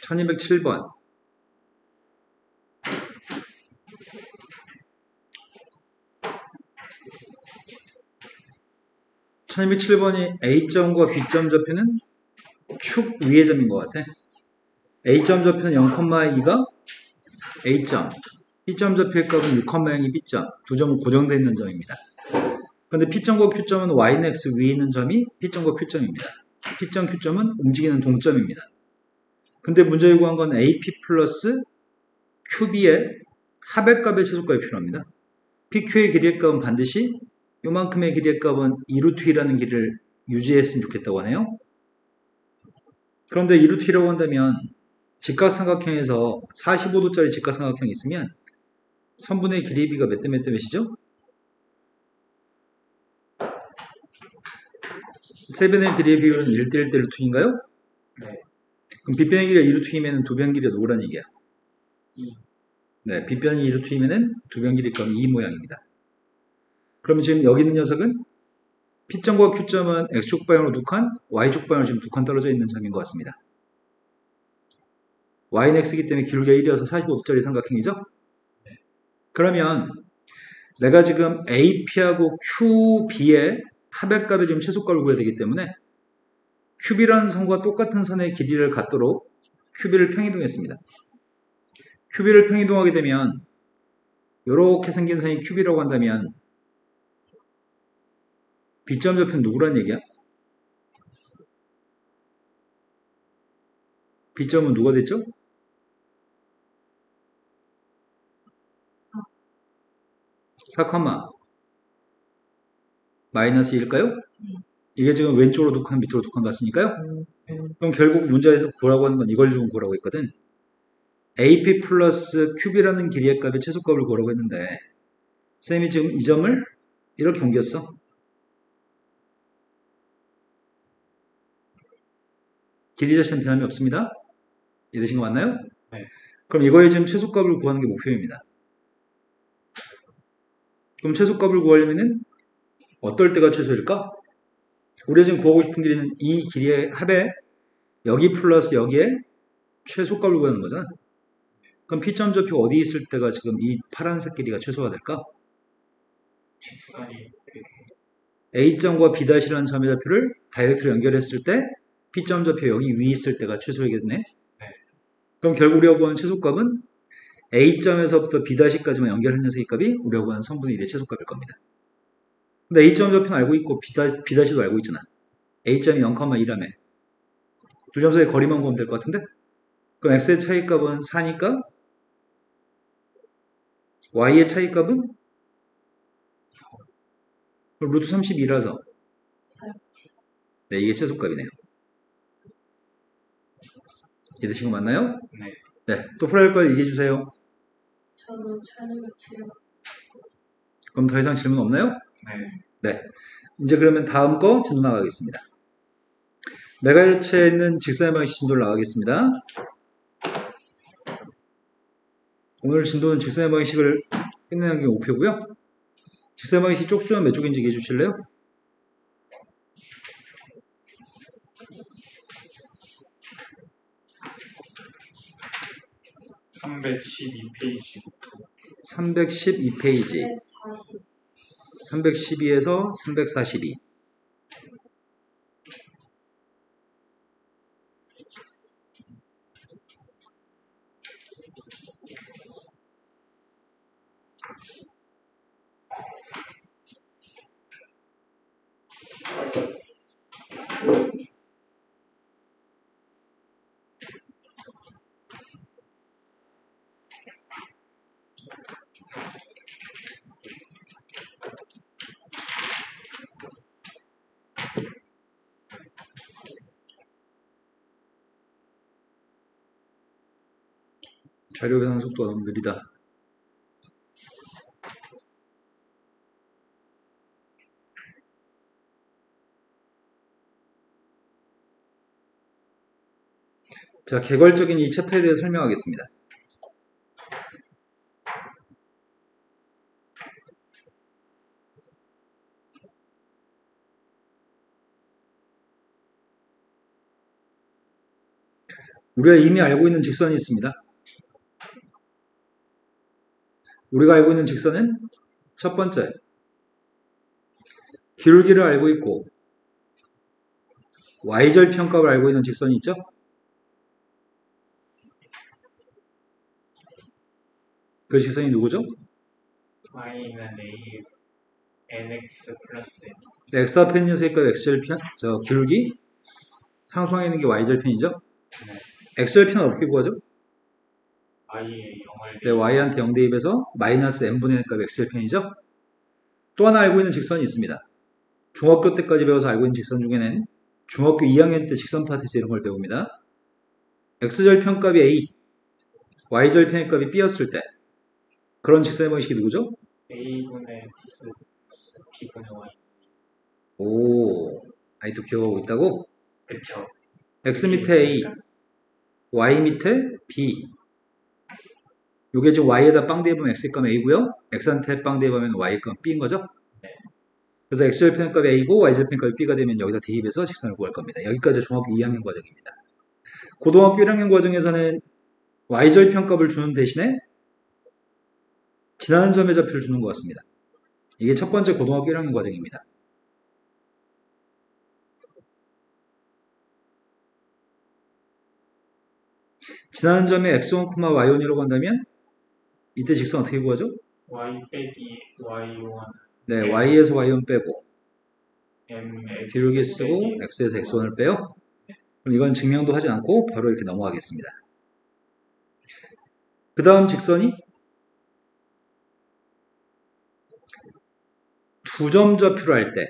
1207번. 1207번이 A점과 B점 좌표는 축 위의 점인 것 같아. A점 좌표는 0,2가 A점, B점 좌표의 값은 6,0이 B점, 두 점은 고정되어 있는 점입니다. 근데 P점과 Q점은 Y는 X 위에 있는 점이 P점과 Q점입니다. P점, Q점은 움직이는 동점입니다. 근데 문제에 구한 건 AP 플러스 QB의 합의 값의 최소값이 필요합니다. PQ의 길이의 값은 반드시 요만큼의 길이의 값은 2루트2라는 길이를 유지했으면 좋겠다고 하네요. 그런데 2루트2라고 한다면 직각삼각형에서 45도짜리 직각삼각형이 있으면 선분의 길이비가 몇 대 몇 대 몇이죠? 세변의 길이의 비율은 1대 1대 루트인가요? 네. 그럼 빗변의 길이가 2루트이면 두변 길이가 누구란 얘기야? 2. 네, 빗변이 2루트이면 두변 길이 값은 2 모양입니다. 그러면 지금 여기 있는 녀석은 P점과 Q점은 X축 방향으로 2칸, Y축 방향으로 지금 2칸 떨어져 있는 점인 것 같습니다. Y는 X이기 때문에 길이가 1이어서 45도짜리 삼각형이죠? 네. 그러면 내가 지금 AP하고 QB의 합의값의 지금 최소값을 구해야 되기 때문에 QB라는 선과 똑같은 선의 길이를 갖도록 QB를 평이동했습니다. QB를 평이동하게 되면 이렇게 생긴 선이 QB라고 한다면 B점 좌표는 누구란 얘기야? B점은 누가 됐죠? 마이너스 1일까요? 이게 지금 왼쪽으로 2칸, 밑으로 2칸 갔으니까요. 그럼 결국 문제에서 구라고 하는 건 이걸 좀 구라고 했거든. AP 플러스 QB라는 길이의 값의 최소값을 구하라고 했는데 쌤이 지금 이 점을 이렇게 옮겼어. 길이 자체는 변함이 없습니다. 이해되신 거 맞나요? 네. 그럼 이거의 지금 최소값을 구하는 게 목표입니다. 그럼 최소값을 구하려면은 어떨 때가 최소일까? 우리가 지금 구하고 싶은 길이는 이 길이의 합에 여기 플러스 여기에 최소값을 구하는 거잖아. 그럼 P점 좌표가 어디 있을 때가 지금 이 파란색 길이가 최소가 될까? 직선이 되게 A점과 B'라는 점의 좌표를 다이렉트로 연결했을 때 P점 좌표 여기 위에 있을 때가 최소이겠네. 네. 그럼 결국 우리가 구하는 최소값은 A점에서부터 B'까지만 연결한 녀석의 값이 우리가 구하는 선분의 1의 최소값일 겁니다. 근데 A점 좌표는 알고 있고 B'도 알고 있잖아. A점이 0,1라며. 두 점 사이 거리만 구하면 될 것 같은데? 그럼 X의 차이값은 4니까 Y의 차이값은 루트 32라서 네, 이게 최소값이네요. 이해되신 거 맞나요? 네. 네, 또 풀어야 할 걸 얘기해 주세요. 저도 1207번. 그럼 더 이상 질문 없나요? 네. 네. 이제 그러면 다음 거 진도 나가겠습니다. 메가hertz에 있는 직사의 방식 진도를 나가겠습니다. 오늘 진도는 직사의 방식을 끝내는 게 목표고요. 직사의 방식이 쪽수는 몇 쪽인지 얘기해 주실래요? 312페이지부터 312페이지. 312에서 342. 자료 변환 속도가 너무 느리다. 자, 개괄적인 이 챕터에 대해 설명하겠습니다. 우리가 이미 알고 있는 직선이 있습니다. 우리가 알고 있는 직선은 첫 번째, 기울기를 알고 있고 y절편값을 알고 있는 직선이 있죠? 그 직선이 누구죠? y는 a nx 플러스 x좌편 녀석과 x절편, 기울기 상수항에 있는 게 y절편이죠? 네. x절편은 어떻게 구하죠? y의 0을 네, y한테 0 대입해서 마이너스 n분의 n값 x절편이죠? 또 하나 알고 있는 직선이 있습니다. 중학교 때까지 배워서 알고 있는 직선 중에는 중학교 2학년 때 직선 파트에서 이런 걸 배웁니다. x절편값이 a, y절편의 값이 b였을 때 그런 직선의 방식이 누구죠? a분의 x b분의 y. 오, 아이도 기억하고 있다고? 그쵸. x 밑에 a, y 밑에 b. 요게 지금 y에다 빵 대입하면 x의 값 a고요. x한테 빵 대입하면 y의 값 b인 거죠? 네. 그래서 x절편 값이 a고 y절편 값이 b가 되면 여기다 대입해서 직선을 구할 겁니다. 여기까지 중학교 2학년 과정입니다. 고등학교 1학년 과정에서는 y절편 값을 주는 대신에 지나는 점의 좌표를 주는 것 같습니다. 이게 첫 번째 고등학교 1학년 과정입니다. 지나는 점이 x1, y1이라고 한다면 이때 직선 어떻게 구하죠? y 빼기 y1 네, y에서 y1 빼고 mx 기울기 쓰고 x에서 x1을 빼요. 그럼 이건 증명도 하지 않고 바로 이렇게 넘어가겠습니다. 그 다음 직선이 두 점 좌표를 할 때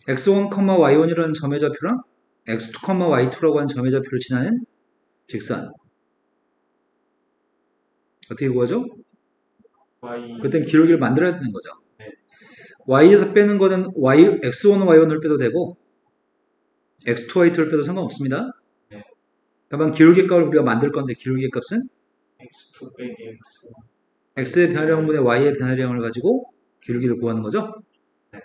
x1, y1이라는 점의 좌표랑 x2, y2라고 하는 점의 좌표를 지나는 직선 어떻게 구하죠? y 그땐 기울기를 만들어야 되는 거죠. 네. y에서 빼는 거는 x1, y1을 빼도 되고 x2, y2를 빼도 상관없습니다. 네. 다만 기울기 값을 우리가 만들 건데 기울기 값은 x2 빼기 x1 x의 변화량분의 y의 변화량을 가지고 기울기를 구하는 거죠. 네.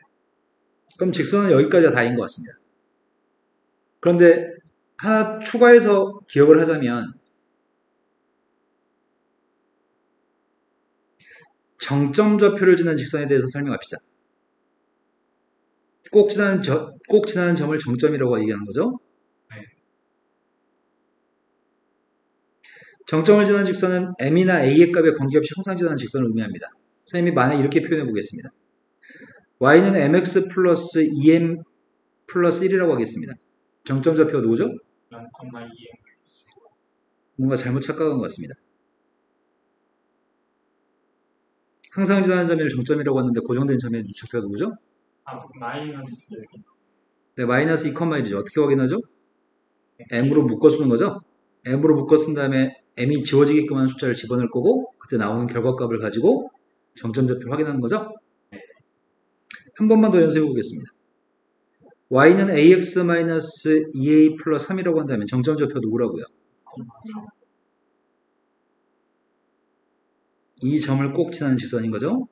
그럼 직선은 여기까지가 다인 것 같습니다. 그런데 하나 추가해서 기억을 하자면 정점 좌표를 지는 직선에 대해서 설명합시다. 꼭 지나는 점을 정점이라고 얘기하는 거죠. 네. 정점을 지나는 직선은 m이나 a의 값에 관계없이 항상 지나는 직선을 의미합니다. 선생님이 만약 이렇게 표현해 보겠습니다. y는 mx 플러스 2m 플러스 1이라고 하겠습니다. 정점 좌표가 누구죠? 0,2m 플러스 뭔가 잘못 착각한 것 같습니다. 항상 지나는 점을 정점이라고 하는데 고정된 점의 좌표가 누구죠? 마이너스 네, 마이너스 2,1이죠. 어떻게 확인하죠? m으로 묶어 쓰는 거죠? m으로 묶어 쓴 다음에 m이 지워지게끔 하는 숫자를 집어넣을 거고 그때 나오는 결과값을 가지고 정점 좌표를 확인하는 거죠? 한 번만 더 연습해 보겠습니다. y는 ax-2a 플러스 3이라고 한다면 정점 좌표 누구라고요? 0,4 이 점을 꼭 지나는 직선인 거죠?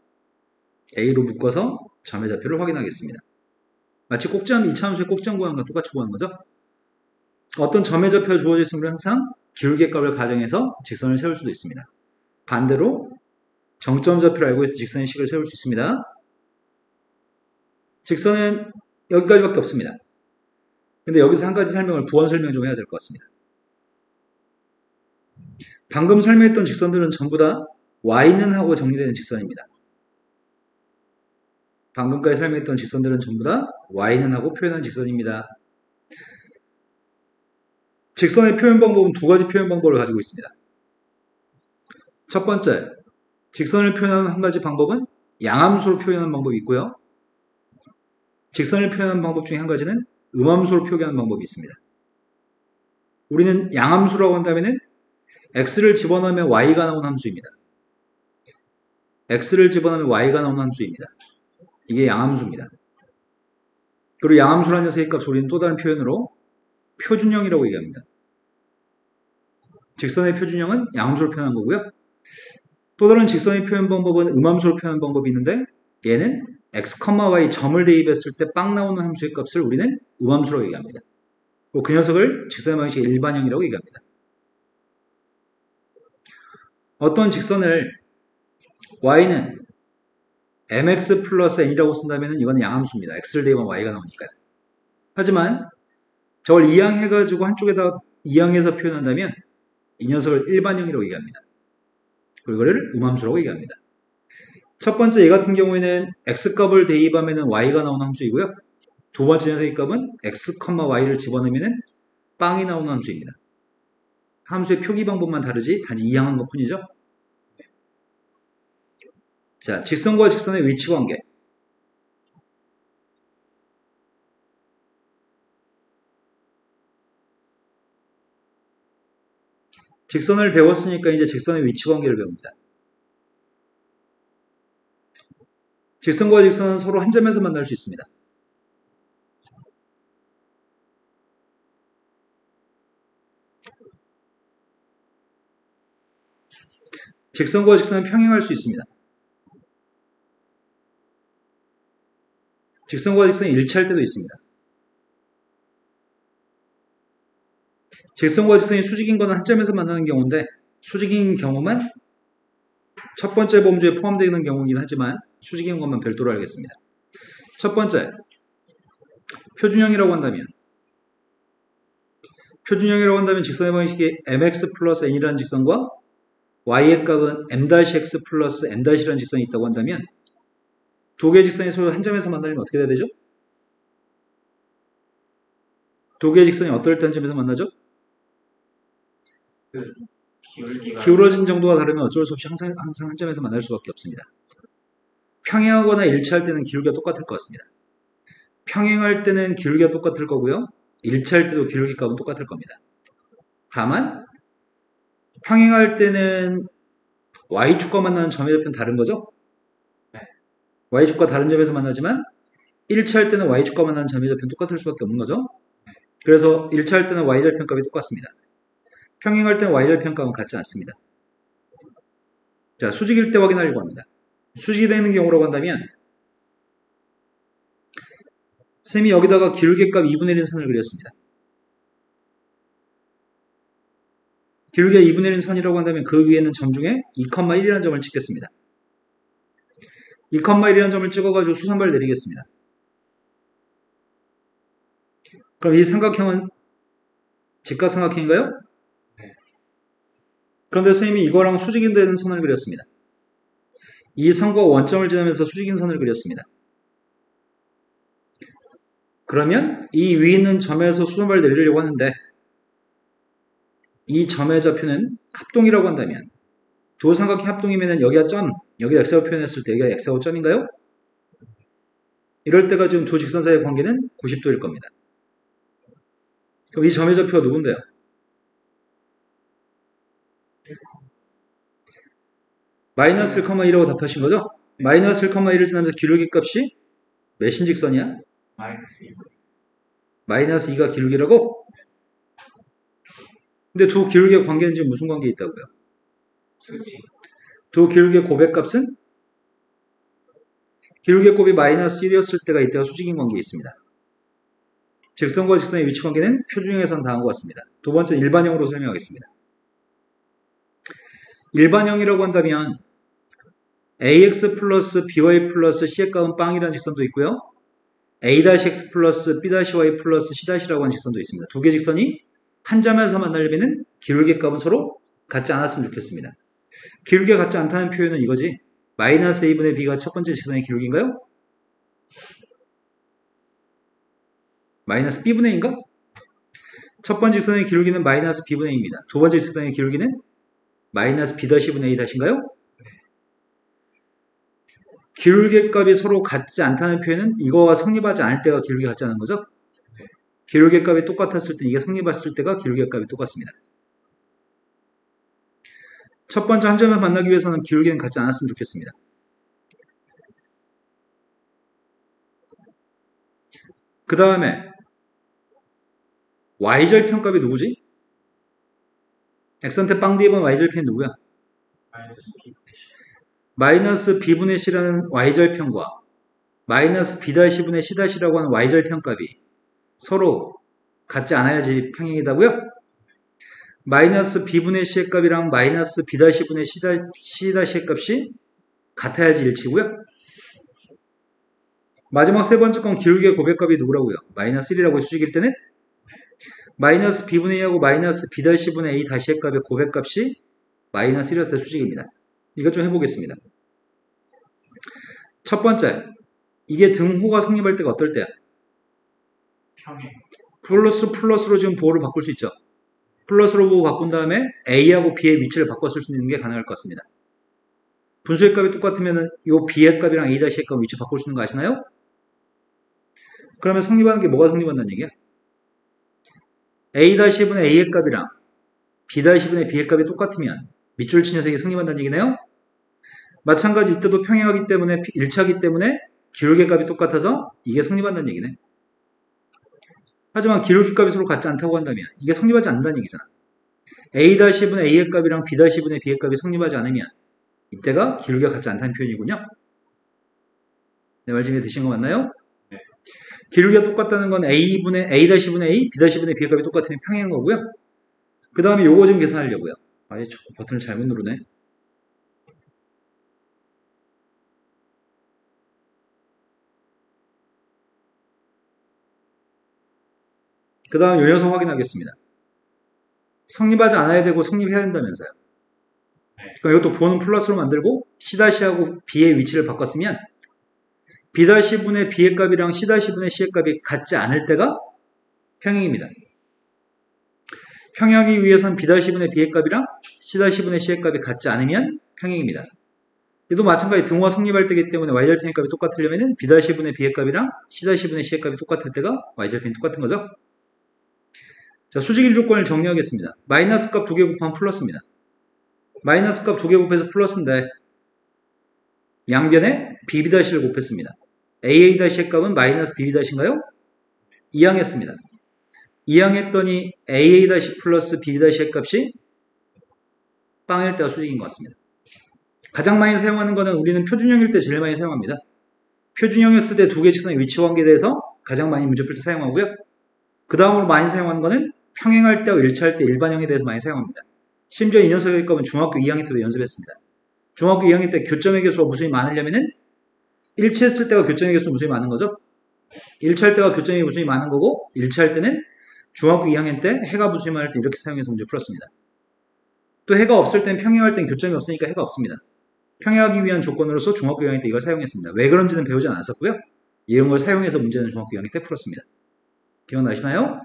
a로 묶어서 점의 좌표를 확인하겠습니다. 마치 꼭지하면 이차함수의 꼭지점 구하는 거랑 똑같이 구하는 거죠? 어떤 점의 좌표가 주어져 있으면 항상 기울기 값을 가정해서 직선을 세울 수도 있습니다. 반대로 정점 좌표를 알고 있을 때 직선의 식을 세울 수 있습니다. 직선은 여기까지밖에 없습니다. 근데 여기서 한 가지 설명을 부원 설명 좀 해야 될 것 같습니다. 방금 설명했던 직선들은 전부 다 y는 하고 정리되는 직선입니다. 방금까지 설명했던 직선들은 전부 다 y는 하고 표현한 직선입니다. 직선의 표현 방법은 두 가지 표현 방법을 가지고 있습니다. 첫 번째, 직선을 표현하는 한 가지 방법은 양함수로 표현하는 방법이 있고요. 직선을 표현하는 방법 중에 한 가지는 음함수로 표현하는 방법이 있습니다. 우리는 양함수라고 한다면 x를 집어넣으면 y가 나오는 함수입니다. x를 집어넣으면 y가 나오는 함수입니다. 이게 양함수입니다. 그리고 양함수라는 녀석의 값 우리는 또 다른 표현으로 표준형이라고 얘기합니다. 직선의 표준형은 양함수로 표현한 거고요. 또 다른 직선의 표현 방법은 음함수로 표현하는 방법이 있는데 얘는 x, y 점을 대입했을 때 빵 나오는 함수의 값을 우리는 음함수라고 얘기합니다. 그리고 그 녀석을 직선의 방식의 일반형이라고 얘기합니다. 어떤 직선을 y는 mx 플러스 n이라고 쓴다면 이거는 양함수입니다. x를 대입하면 y가 나오니까요. 하지만 저걸 이항해가지고 한쪽에다 이항해서 표현한다면 이 녀석을 일반형이라고 얘기합니다. 그리고 이거를 음함수라고 얘기합니다. 첫 번째 얘 같은 경우에는 x값을 대입하면 y가 나오는 함수이고요. 두 번째 녀석의 값은 x, y를 집어넣으면 빵이 나오는 함수입니다. 함수의 표기 방법만 다르지 단지 이항한 것 뿐이죠. 자, 직선과 직선의 위치 관계. 직선을 배웠으니까 이제 직선의 위치 관계를 배웁니다. 직선과 직선은 서로 한 점에서 만날 수 있습니다. 직선과 직선은 평행할 수 있습니다. 직선과 직선이 일치할 때도 있습니다. 직선과 직선이 수직인 것은 한 점에서 만나는 경우인데 수직인 경우만 첫 번째 범주에 포함되는 경우이긴 하지만 수직인 것만 별도로 알겠습니다. 첫 번째, 표준형이라고 한다면 직선의 방식이 mx 플러스 n이라는 직선과 y의 값은 m-x 플러스 n-이라는 직선이 있다고 한다면 두 개의 직선이 서로 한 점에서 만나려면 어떻게 돼야 되죠? 두 개의 직선이 어떨 때 한 점에서 만나죠? 기울어진 정도가 다르면 어쩔 수 없이 항상 한 점에서 만날 수밖에 없습니다. 평행하거나 일치할 때는 기울기가 똑같을 것 같습니다. 평행할 때는 기울기가 똑같을 거고요. 일치할 때도 기울기 값은 똑같을 겁니다. 다만 평행할 때는 y축과 만나는 점의 좌표는 다른 거죠? 네. y축과 다른 점에서 만나지만 일치할 때는 y축과 만나는 점의 좌표는 똑같을 수밖에 없는 거죠? 그래서 일치할 때는 y절편값이 똑같습니다. 평행할 때는 y절편값은 같지 않습니다. 자, 수직일 때 확인하려고 합니다. 수직이 되는 경우라고 한다면 쌤이 여기다가 기울기값 2분의 1인 선을 그렸습니다. 기울기가 2분의 1인 선이라고 한다면 그 위에 있는 점 중에 2,1이라는 점을 찍겠습니다. 2,1이라는 점을 찍어가지고 수선발 내리겠습니다. 그럼 이 삼각형은 직각삼각형인가요? 네. 그런데 선생님이 이거랑 수직인 되는 선을 그렸습니다. 이 선과 원점을 지나면서 수직인 선을 그렸습니다. 그러면 이 위에 있는 점에서 수선발 내리려고 하는데 이 점의 좌표는 합동이라고 한다면 두 삼각형 합동이면 여기가 점, 여기가 x라고 표현했을 때 여기가 x하고 점인가요? 이럴 때가 지금 두 직선 사이의 관계는 90도일 겁니다. 그럼 이 점의 좌표가 누군데요? 마이너스 1,2라고 답하신 거죠? 마이너스 1,2를 지나면서 기울기 값이 몇인 직선이야? 마이너스 2가 기울기라고? 근데 두 기울기의 관계는 지금 무슨 관계에 있다고요? 두 기울기의 곱의 값은? 기울기의 곱이 마이너스 1이었을 때가 이때가 수직인 관계에 있습니다. 직선과 직선의 위치 관계는 표준형에서는 다음과 같습니다. 두 번째 일반형으로 설명하겠습니다. 일반형이라고 한다면 ax 플러스 by 플러스 c의 값은 빵이라는 직선도 있고요. a-x 플러스 b-y 플러스 c-라고 하는 직선도 있습니다. 두 개 직선이 한 점에서 만나려면 기울기 값은 서로 같지 않았으면 좋겠습니다. 기울기가 같지 않다는 표현은 이거지. 마이너스 a분의 b가 첫 번째 직선의 기울기인가요? 마이너스 b분의 a인가? 첫 번째 직선의 기울기는 마이너스 b분의 a입니다. 두 번째 직선의 기울기는 마이너스 b-분의 a-인가요? 기울기 값이 서로 같지 않다는 표현은 이거와 성립하지 않을 때가 기울기가 같지 않은 거죠? 기울기 값이 똑같았을 때 이게 성립했을 때가 기울기 값이 똑같습니다. 첫 번째 한 점을 만나기 위해서는 기울기는 같지 않았으면 좋겠습니다. 그 다음에 y절편값이 누구지? x한테 빵 대입은 y절편이 누구야? 마이너스 b분의 c라는 y절편과 마이너스 b-분의 c-라고 하는 y절편값이 서로 같지 않아야지 평행이다고요? 마이너스 b분의 c의 값이랑 마이너스 b-분의 c-의 값이 같아야지 일치고요. 마지막 세 번째 건 기울기의 고백값이 누구라고요? 마이너스 1이라고 수직일 때는 마이너스 b분의 2하고 마이너스 b-분의 a-의 값의 고백값이 마이너스 1이었을 때 수직입니다. 이것 좀 해보겠습니다. 첫 번째, 이게 등호가 성립할 때가 어떨 때야? 평행. 플러스로 지금 보호를 바꿀 수 있죠. 플러스로 보호 바꾼 다음에 a하고 b의 위치를 바꿨을 수 있는 게 가능할 것 같습니다. 분수의 값이 똑같으면 이 b의 값이랑 a-의 값 위치 바꿀 수 있는 거 아시나요? 그러면 성립하는 게 뭐가 성립한다는 얘기야? a-분의 a의 값이랑 b-분의 b의 값이 똑같으면 밑줄 친 녀석이 성립한다는 얘기네요. 마찬가지 이때도 평행하기 때문에 1차기 때문에 기울기 값이 똑같아서 이게 성립한다는 얘기네. 하지만 기울기 값이 서로 같지 않다고 한다면 이게 성립하지 않는다는 얘기잖아. a-분의 a의 값이랑 b-분의 b의 값이 성립하지 않으면 이때가 기울기가 같지 않다는 표현이군요. 내 말 지금 되신 거 맞나요? 네. 기울기가 똑같다는 건 a-분의 a, b-분의 b의 값이 똑같으면 평행한 거고요. 그 다음에 요거 좀 계산하려고요. 아예 버튼을 잘못 누르네. 그 다음 요 녀석 확인하겠습니다. 성립하지 않아야 되고 성립해야 된다면서요. 그럼 이것도 부호는 플러스로 만들고 C-하고 B의 위치를 바꿨으면 B-분의 B의 값이랑 C-분의 C의 값이 같지 않을 때가 평행입니다. 평행하기 위해선 B-분의 B의 값이랑 C-분의 C의 값이 같지 않으면 평행입니다. 이도 마찬가지 등호가 성립할 때이기 때문에 y절편의 값이 똑같으려면 B-분의 B의 값이랑 C-분의 C의 값이 똑같을 때가 y절편이 똑같은 거죠. 자, 수직일 조건을 정리하겠습니다. 마이너스 값 2개 곱하면 플러스입니다. 마이너스 값 2개 곱해서 플러스인데 양변에 bb-를 곱했습니다. aa-의 값은 마이너스 bb-인가요? 이항했습니다. 이항했더니 aa- 플러스 bb-의 값이 빵일 때가 수직인 것 같습니다. 가장 많이 사용하는 거는 우리는 표준형일 때 제일 많이 사용합니다. 표준형이었을 때 두 개의 직선의 위치 관계에 대해서 가장 많이 문제 풀 때 사용하고요. 그 다음으로 많이 사용하는 거는 평행할 때와 일치할 때 일반형에 대해서 많이 사용합니다. 심지어 이 녀석의 값은 중학교 2학년 때도 연습했습니다. 중학교 2학년 때 교점의 개수가 무수히 많으려면은 일치했을 때가 교점의 개수가 무수히 많은 거죠. 일치할 때가 교점이 무수히 많은 거고 일치할 때는 중학교 2학년 때 해가 무수히 많을 때 이렇게 사용해서 문제 풀었습니다. 또 해가 없을 땐 평행할 땐 교점이 없으니까 해가 없습니다. 평행하기 위한 조건으로서 중학교 2학년 때 이걸 사용했습니다. 왜 그런지는 배우지 않았었고요. 이런 걸 사용해서 문제는 중학교 2학년 때 풀었습니다. 기억나시나요?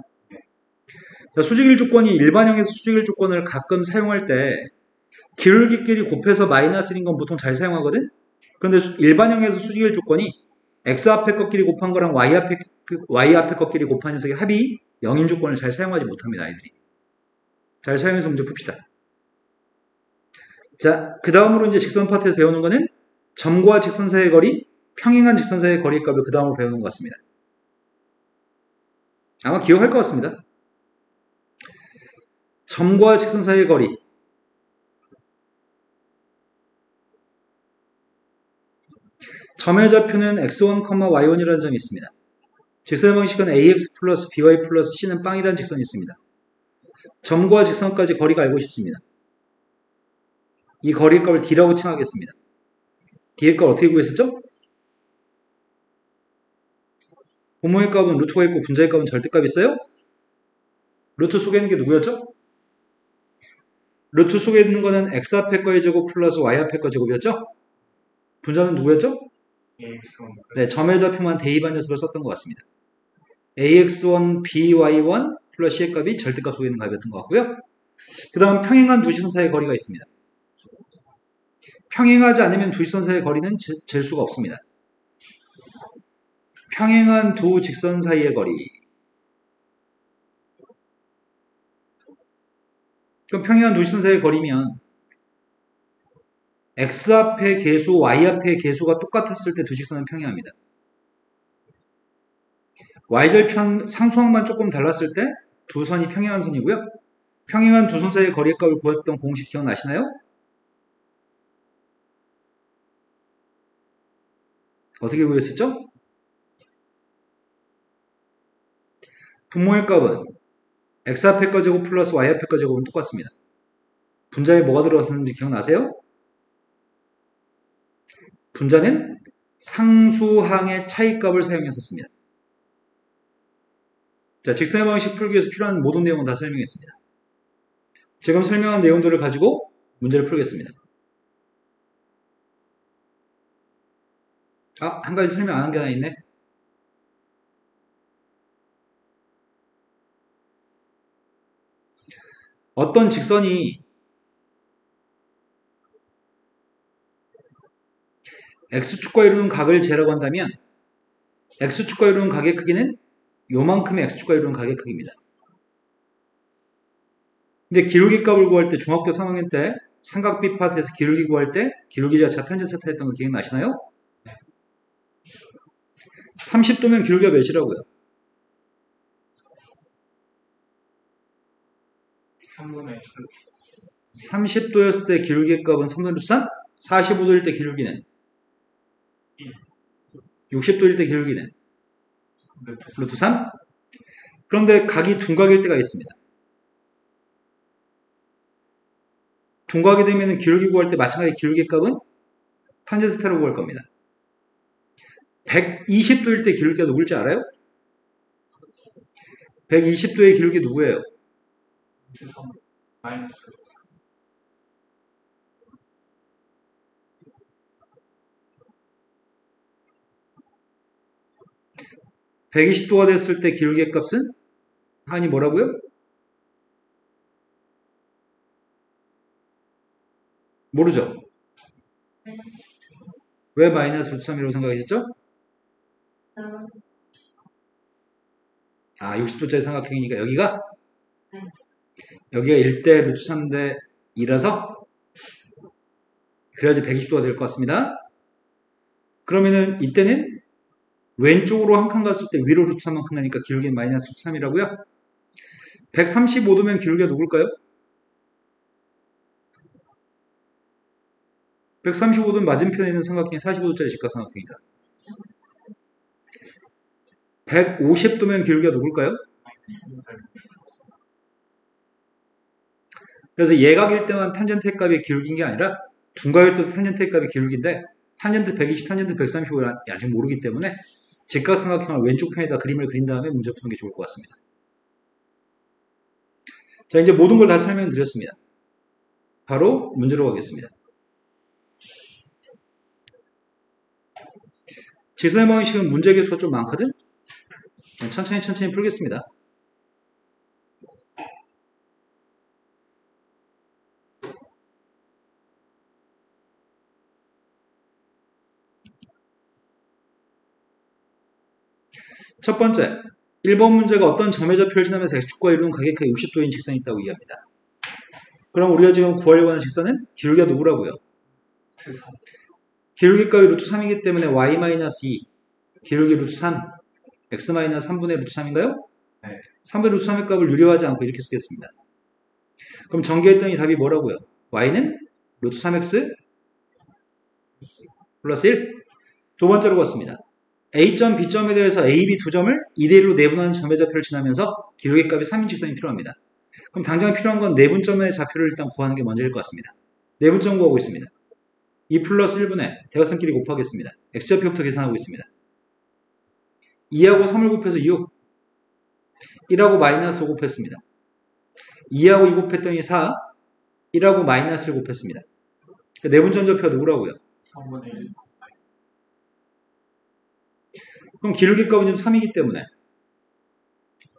자, 수직일 조건이 일반형에서 수직일 조건을 가끔 사용할 때 기울기끼리 곱해서 마이너스 1인 건 보통 잘 사용하거든? 그런데 일반형에서 수직일 조건이 x 앞에 것끼리 곱한 거랑 y 앞에 것끼리 곱한 녀석의 합이 0인 조건을 잘 사용하지 못합니다, 아이들이. 잘 사용해서 문제 풉시다. 자, 그 다음으로 이제 직선 파트에서 배우는 거는 점과 직선 사이의 거리, 평행한 직선 사이의 거리 값을 그 다음으로 배우는 것 같습니다. 아마 기억할 것 같습니다. 점과 직선 사이의 거리. 점의 좌표는 x1, y1이라는 점이 있습니다. 직선의 방식은 ax 플러스 by 플러스 c는 빵이라는 직선이 있습니다. 점과 직선까지 거리가 알고 싶습니다. 이 거리의 값을 d라고 칭하겠습니다. d의 값 어떻게 구했었죠? 분모의 값은 루트가 있고 분자의 값은 절대값이 있어요? 루트 속에 있는 게 누구였죠? 루트 속에 있는 거는 x 앞에 거의 제곱 플러스 y 앞에 거 제곱이었죠? 분자는 누구였죠? AX1. 네, 점의 좌표만 대입한 녀석을 썼던 것 같습니다. ax1, by1 플러스 c의 값이 절대값 속에 있는 값이었던 것 같고요. 그 다음 평행한 두 직선 사이의 거리가 있습니다. 평행하지 않으면 두 직선 사이의 거리는 잴 수가 없습니다. 평행한 두 직선 사이의 거리. 그럼 평행한 두 직선 사이의 거리면 x 앞의 개수, y 앞의 개수가 똑같았을 때 두 직선은 평행합니다. y절편 상수항만 조금 달랐을 때 두 선이 평행한 선이고요. 평행한 두 선 사이의 거리의 값을 구했던 공식 기억나시나요? 어떻게 구했었죠? 분모의 값은 x 앞에 거 제곱 플러스 y 앞에 거 제곱은 똑같습니다. 분자에 뭐가 들어갔었는지 기억나세요? 분자는 상수항의 차이값을 사용했었습니다. 자, 직선의 방식 풀기 위해서 필요한 모든 내용은 다 설명했습니다. 지금 설명한 내용들을 가지고 문제를 풀겠습니다. 아, 한 가지 설명 안 한 게 하나 있네. 어떤 직선이 x축과 이루는 각을 재라고 한다면 x축과 이루는 각의 크기는 요만큼의 x축과 이루는 각의 크기입니다. 근데 기울기 값을 구할 때 중학교 3학년 때 삼각비 파트에서 기울기 구할 때 기울기 자체가 탄젠트 했던 거 기억나시나요? 30도면 기울기가 몇이라고요? 3분의 30도였을 때 기울기 값은 3분의 3? 45도일 때 기울기는? 60도일 때 기울기는? 루트 3? 그런데 각이 둔각일 때가 있습니다. 둔각이 되면 기울기 구할 때 마찬가지 기울기 값은 탄젠트 세타로 구할 겁니다. 120도일 때 기울기가 누굴지 알아요? 120도의 기울기 누구예요? 루트 3 마이너스 120도가 됐을 때 기울기의 값은? 한이 뭐라고요? 모르죠? 왜 마이너스 루트 3이라고 생각하셨죠? 나만 아, 60도짜리 삼각형이니까 여기가? 네. 여기가 1대 루트 3대 2라서 그래야지 120도가 될 것 같습니다. 그러면은 이때는 왼쪽으로 한 칸 갔을 때 위로 루트 3만큼 나니까 기울기는 마이너스 루트 3이라고요. 135도면 기울기가 누굴까요? 135도는 맞은편에 있는 삼각형이 45도짜리 직각삼각형이다. 150도면 기울기가 누굴까요? 그래서 예각일 때만 탄젠트 값이 기울기인 게 아니라 둔각일 때도 탄젠트 값이 기울기인데 탄젠트 120, 탄젠트 135를 아직 모르기 때문에 직각삼각형을 왼쪽 편에다 그림을 그린 다음에 문제 푸는 게 좋을 것 같습니다. 자, 이제 모든 걸 다 설명드렸습니다. 바로 문제로 가겠습니다. 직선의 방식은 문제 개수가 좀 많거든? 천천히 풀겠습니다. 첫 번째, 1번 문제가 어떤 점의 좌표를 지나면서 x축과 이루는 각의 60도인 직선이 있다고 이해합니다. 그럼 우리가 지금 구하려고 하는 직선은 기울기가 누구라고요? 루트 3 기울기 값이 루트 3이기 때문에 y-2 기울기 루트 3 x-3분의 루트 3인가요? 네. 3분의 루트 3의 값을 유료하지 않고 이렇게 쓰겠습니다. 그럼 전개했더니 답이 뭐라고요? y는 루트 3x 플러스 1. 두 번째로 봤습니다. A점, B점에 대해서 A, B 두 점을 2대1로 내분하는 점의 좌표를 지나면서 기울기 값이 3인 직선이 필요합니다. 그럼 당장 필요한 건 내분점의 좌표를 일단 구하는 게 먼저일 것 같습니다. 내분점 구하고 있습니다. 2 플러스 1분의 대각선끼리 곱하겠습니다. x좌표부터 계산하고 있습니다. 2하고 3을 곱해서 6, 1하고 마이너스 5 곱했습니다. 2하고 2 곱했더니 4, 1하고 마이너스를 곱했습니다. 내분점 좌표가 누구라고요? 3분의 1 그럼 기울기 값은 지금 3이기 때문에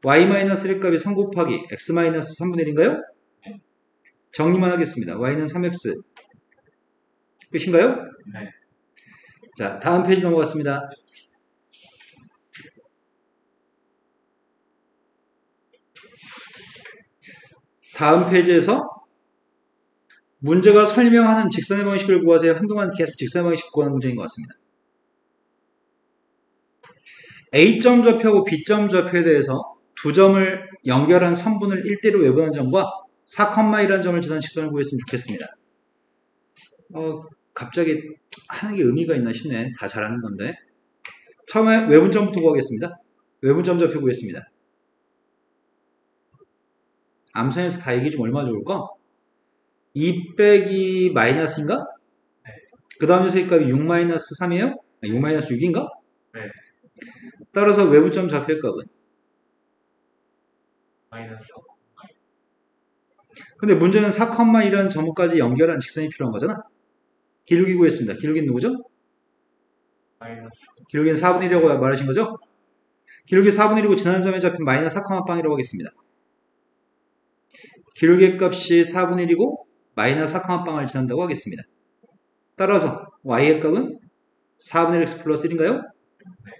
y-1 값이 3 곱하기 x-3분의 1인가요? 정리만 하겠습니다. y는 3x 끝인가요? 네. 자, 다음 페이지 넘어갔습니다. 다음 페이지에서 문제가 설명하는 직선의 방식을 구하세요. 한동안 계속 직선의 방식 구하는 문제인 것 같습니다. A점 좌표하고 B점 좌표에 대해서 두 점을 연결한 선분을 1대로 외분한 점과 4,1이라는 점을 지난 직선을 구했으면 좋겠습니다. 갑자기 하는 게 의미가 있나 싶네. 다 잘하는 건데. 처음에 외분점부터 구하겠습니다. 외분점 좌표 구했습니다. 암산해서 다 얘기 좀 얼마 좋을까? 2 빼기 마이너스인가? 네. 그 다음 녀석의 값이 6 마이너스 3이에요? 6 마이너스 6인가? 네. 따라서 외부점 좌표의 값은? 마이너스. 근데 문제는 4,1이라는 점까지 연결한 직선이 필요한 거잖아? 기울기 구했습니다. 기울기는 누구죠? 마이너스. 기울기는 4분의 1이라고 말하신 거죠? 기울기 4분의 1이고 지나는 점에 잡힌 마이너스 4,빵이라고 하겠습니다. 기울기의 값이 4분의 1이고 마이너스 4,빵을 지난다고 하겠습니다. 따라서 y의 값은 4분의 1 x 플러스 1인가요? 네.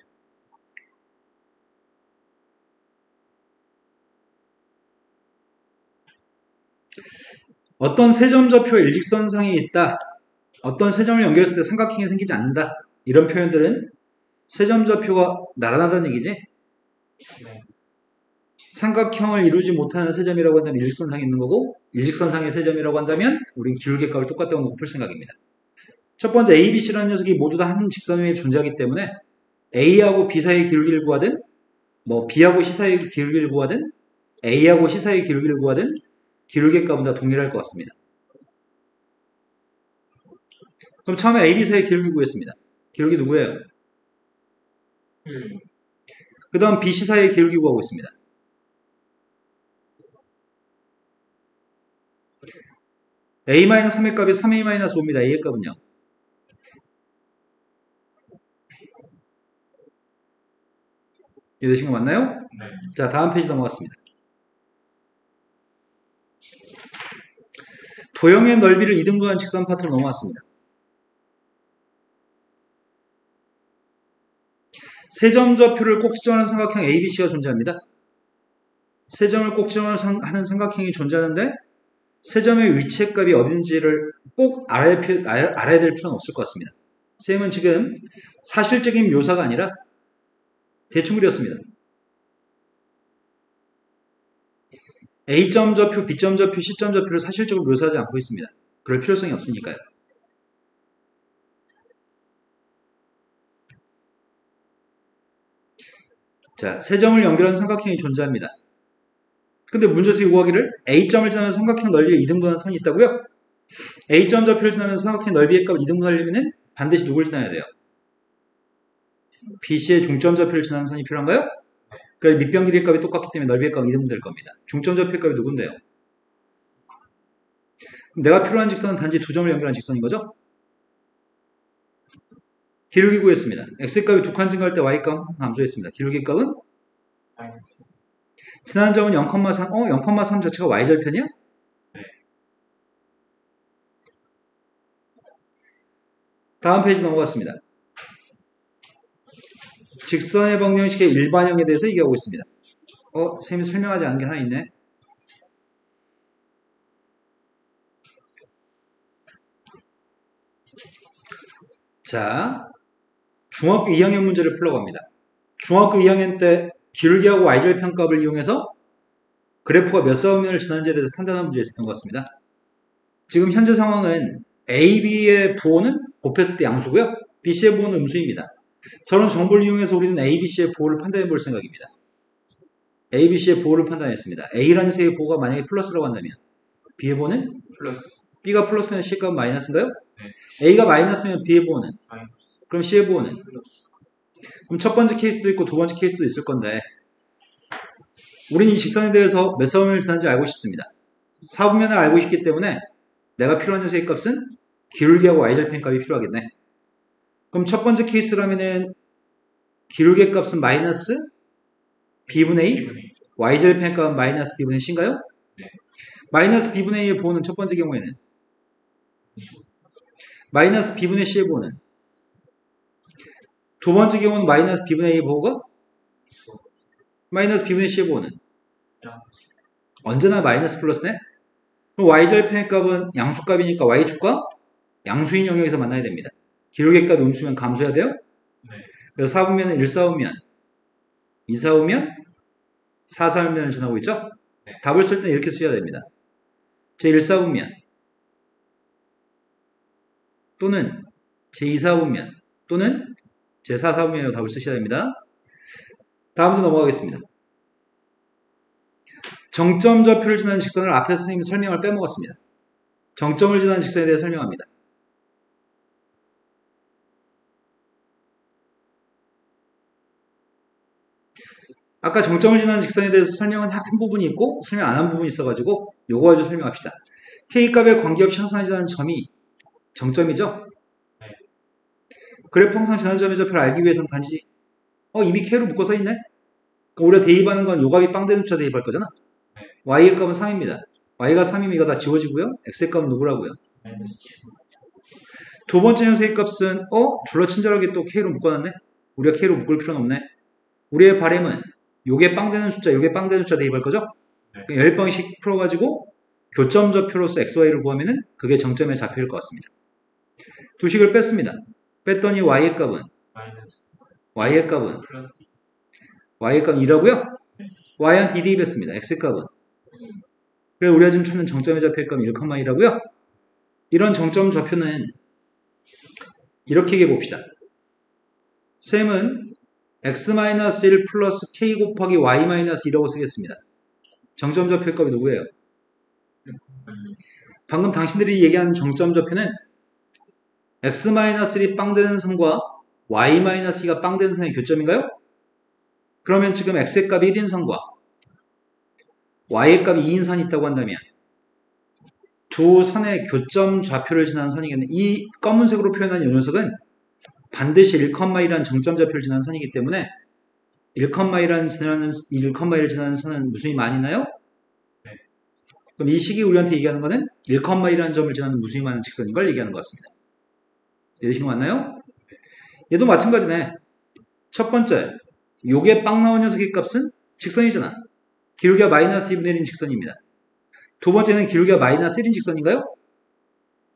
어떤 세점 좌표와 일직선상이 있다. 어떤 세 점을 연결했을 때 삼각형이 생기지 않는다. 이런 표현들은 세점 좌표가 나란하다는 얘기지. 네. 삼각형을 이루지 못하는 세 점이라고 한다면 일직선상에 있는 거고 일직선상의 세 점이라고 한다면 우린 기울기 값을 똑같다고 놓고 풀 생각입니다. 첫 번째 A, B, C라는 녀석이 모두 다 한 직선 위에 존재하기 때문에 A하고 B 사이의 기울기를 구하든 뭐 B하고 C 사이의 기울기를 구하든 A하고 C 사이의 기울기를 구하든 기울기 값은 다 동일할 것 같습니다. 그럼 처음에 A, B 사이의 기울기 구했습니다. 기울기 누구예요? 그 다음 B, C 사이의 기울기 구하고 있습니다. A-3의 값이 3A-5입니다. A의 값은요? 이해되신 거 맞나요? 네. 자, 다음 페이지 넘어갔습니다. 도형의 넓이를 2등분한 직선 파트로 넘어왔습니다. 세점 좌표를 꼭 지정하는 삼각형 ABC가 존재합니다. 세점을 꼭 지정하는 삼각형이 존재하는데 세점의 위치의 값이 어딘지를 꼭 알아야 될 필요는 없을 것 같습니다. 쌤은 지금 사실적인 묘사가 아니라 대충 그렸습니다. A점 좌표, B점 좌표, C점 좌표를 사실적으로 묘사하지 않고 있습니다. 그럴 필요성이 없으니까요. 자, 세 점을 연결하는 삼각형이 존재합니다. 근데 문제에서 요구하기를 A점을 지나면서 삼각형 넓이를 2등분하는 선이 있다고요? A점 좌표를 지나면서 삼각형 넓이의 값을 2등분하려면 반드시 누굴 지나야 돼요? BC의 중점 좌표를 지나는 선이 필요한가요? 그래서 밑변 길이의 값이 똑같기 때문에 넓이의 값이 2등분 될 겁니다. 중점 좌표의 값이 누군데요? 내가 필요한 직선은 단지 두 점을 연결한 직선인 거죠? 기울기 구했습니다. x의 값이 두 칸 증가할 때 y 값 감소했습니다. 기울기 값은? 마이너스. 지나는 점은 0,3, 0,3 자체가 y절편이야? 네. 다음 페이지 넘어갔습니다. 직선의 방정식의 일반형에 대해서 얘기하고 있습니다. 쌤이 설명하지 않은 게 하나 있네. 자, 중학교 2학년 문제를 풀려고 합니다. 중학교 2학년 때 기울기하고 y절편 값을 이용해서 그래프가 몇 사분면을 지나는지에 대해서 판단하는 문제가 있었던 것 같습니다. 지금 현재 상황은 A, B의 부호는 곱했을 때 양수고요. B, C의 부호는 음수입니다. 저런 정보를 이용해서 우리는 A, B, C의 부호를 판단해 볼 생각입니다. A, B, C의 부호를 판단했습니다. A라는 셋의 부호가 만약에 플러스라고 한다면 B의 부호는? 플러스. B가 플러스면 C의 값은 마이너스인가요? 네. A가 마이너스면 B의 부호는? 마이너스. 그럼 C의 부호는? 플러스. 그럼 첫 번째 케이스도 있고 두 번째 케이스도 있을 건데 우리는 이 직선에 대해서 몇 사분면을 지난지 알고 싶습니다. 사분면을 알고 싶기 때문에 내가 필요한 녀석의 값은 기울기하고 y절편 값이 필요하겠네. 그럼 첫 번째 케이스라면은 기울기의 값은 마이너스 b분의 2, y절편 값은 마이너스 b분의 c인가요? 네. 마이너스 b분의 2의 부호는 첫 번째 경우에는 마이너스 b분의 c의 부호는 두 번째 경우는 마이너스 b분의 2의 부호가 마이너스 b분의 c의 부호는 언제나 마이너스 플러스네? 그럼 y절편의 값은 양수값이니까 y축과 양수인 영역에서 만나야 됩니다. 기울기 값이 음수면 감소해야 돼요? 네. 그래서 4분면은 1사분면, 2사분면, 4사분면을 지나고 있죠? 네. 답을 쓸 때 이렇게 쓰셔야 됩니다. 제1사분면 또는 제2사분면 또는 제4사분면으로 답을 쓰셔야 됩니다. 다음 주 넘어가겠습니다. 정점 좌표를 지나는 직선을 앞에서 선생님이 설명을 빼먹었습니다. 정점을 지나는 직선에 대해 설명합니다. 아까 정점을 지나는 직선에 대해서 설명은 한 부분이 있고 설명 안 한 부분이 있어가지고 요거 가지고 설명합시다. K값에 관계없이 항상 지나는 점이 정점이죠? 네. 그래프 항상 지나는 점의 좌표를 알기 위해서는 단지 이미 K로 묶어 써있네? 그럼 우리가 대입하는 건 요 값이 빵 되는 숫자 대입할 거잖아? 네. Y의 값은 3입니다. Y가 3이면 이거 다 지워지고요. X의 값은 누구라고요? 마이너스 7. 두 번째 녀석의 값은 졸라 친절하게 또 K로 묶어놨네? 우리가 K로 묶을 필요는 없네. 우리의 바램은 요게 빵 되는 숫자, 요게 빵 되는 숫자 대입할 거죠? 네. 10방씩 풀어가지고 교점 좌표로서 XY를 구하면은 그게 정점의 좌표일 것 같습니다. 두 식을 뺐습니다. 뺐더니 Y의 값은 마이너스 Y의 값은 플러스 Y의 값은 2라고요? Y한테 2 대입했습니다. X의 값은 그래서 우리가 지금 찾는 정점의 좌표의 값은 1,2라고요? 이런 정점 좌표는 이렇게 얘기해 봅시다. 셈은 x-1 플러스 k 곱하기 y-2라고 쓰겠습니다. 정점 좌표의 값이 누구예요? 방금 당신들이 얘기한 정점 좌표는 x-1이 빵 되는 선과 y-2가 빵 되는 선의 교점인가요? 그러면 지금 x의 값이 1인 선과 y의 값이 2인 선이 있다고 한다면 두 선의 교점 좌표를 지나는 선이겠네. 이 검은색으로 표현한 이 녀석은 반드시 1,2라는 정점 좌표를 지나는 선이기 때문에 1,2를 지나는 선은 무슨 힘 아니나요? 네. 그럼 이 식이 우리한테 얘기하는 거는 1,2라는 점을 지나는 무수히 많은 직선인 걸 얘기하는 것 같습니다. 이해되신 거 맞나요? 얘도 마찬가지네. 첫 번째, 요게 빵 나온 녀석의 값은 직선이잖아. 기울기가 마이너스 2분의 1인 직선입니다. 두 번째는 기울기가 마이너스 1인 직선인가요?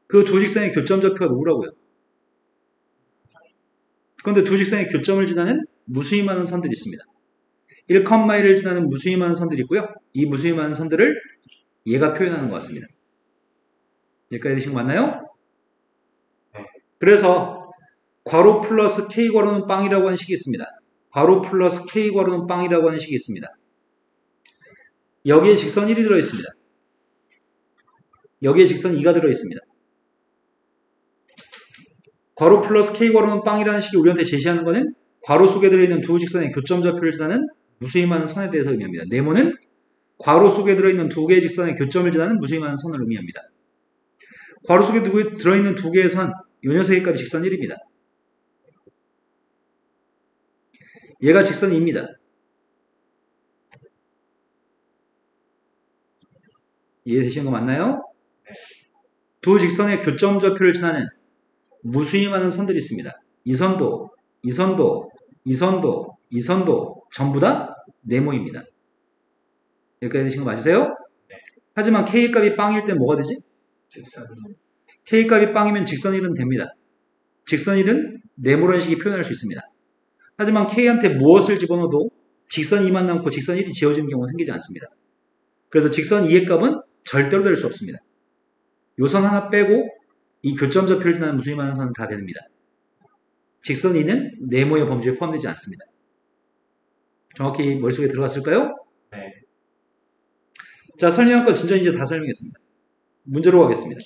그 두 직선의 교점 좌표가 누구라고요? 그런데 두 직선의 교점을 지나는 무수히 많은 선들이 있습니다. 1,1을 지나는 무수히 많은 선들이 있고요. 이 무수히 많은 선들을 얘가 표현하는 것 같습니다. 여기까지 되신 거 맞나요? 네. 그래서 괄호 플러스 K 괄호는 빵이라고 하는 식이 있습니다. 괄호 플러스 K 괄호는 빵이라고 하는 식이 있습니다. 여기에 직선 1이 들어있습니다. 여기에 직선 2가 들어있습니다. 괄호 플러스 K 괄호는 빵이라는 식이 우리한테 제시하는 것은 괄호 속에 들어있는 두 직선의 교점 좌표를 지나는 무수히 많은 선에 대해서 의미합니다. 네모는 괄호 속에 들어있는 두 개의 직선의 교점을 지나는 무수히 많은 선을 의미합니다. 괄호 속에 들어있는 두 개의 선, 이 녀석의 값이 직선 1입니다. 얘가 직선 2입니다. 이해되시는 거 맞나요? 두 직선의 교점 좌표를 지나는 무수히 많은 선들이 있습니다. 이 선도, 이 선도, 이 선도, 이 선도 전부 다 네모입니다. 여기까지 되신 거 맞으세요? 네. 하지만 K 값이 빵일 때 뭐가 되지? 직선 K 값이 빵이면 직선 1은 됩니다. 직선 1은 네모라는 식이 표현할 수 있습니다. 하지만 K한테 무엇을 집어넣어도 직선 2만 남고 직선 1이 지워지는 경우는 생기지 않습니다. 그래서 직선 2의 값은 절대로 될 수 없습니다. 요 선 하나 빼고 이 교점 좌표를 지나는 무수히 많은 선은 다 됩니다. 직선 2는 네모의 범주에 포함되지 않습니다. 정확히 머릿속에 들어갔을까요? 네. 자, 설명한 건 진짜 이제 다 설명했습니다. 문제로 가겠습니다.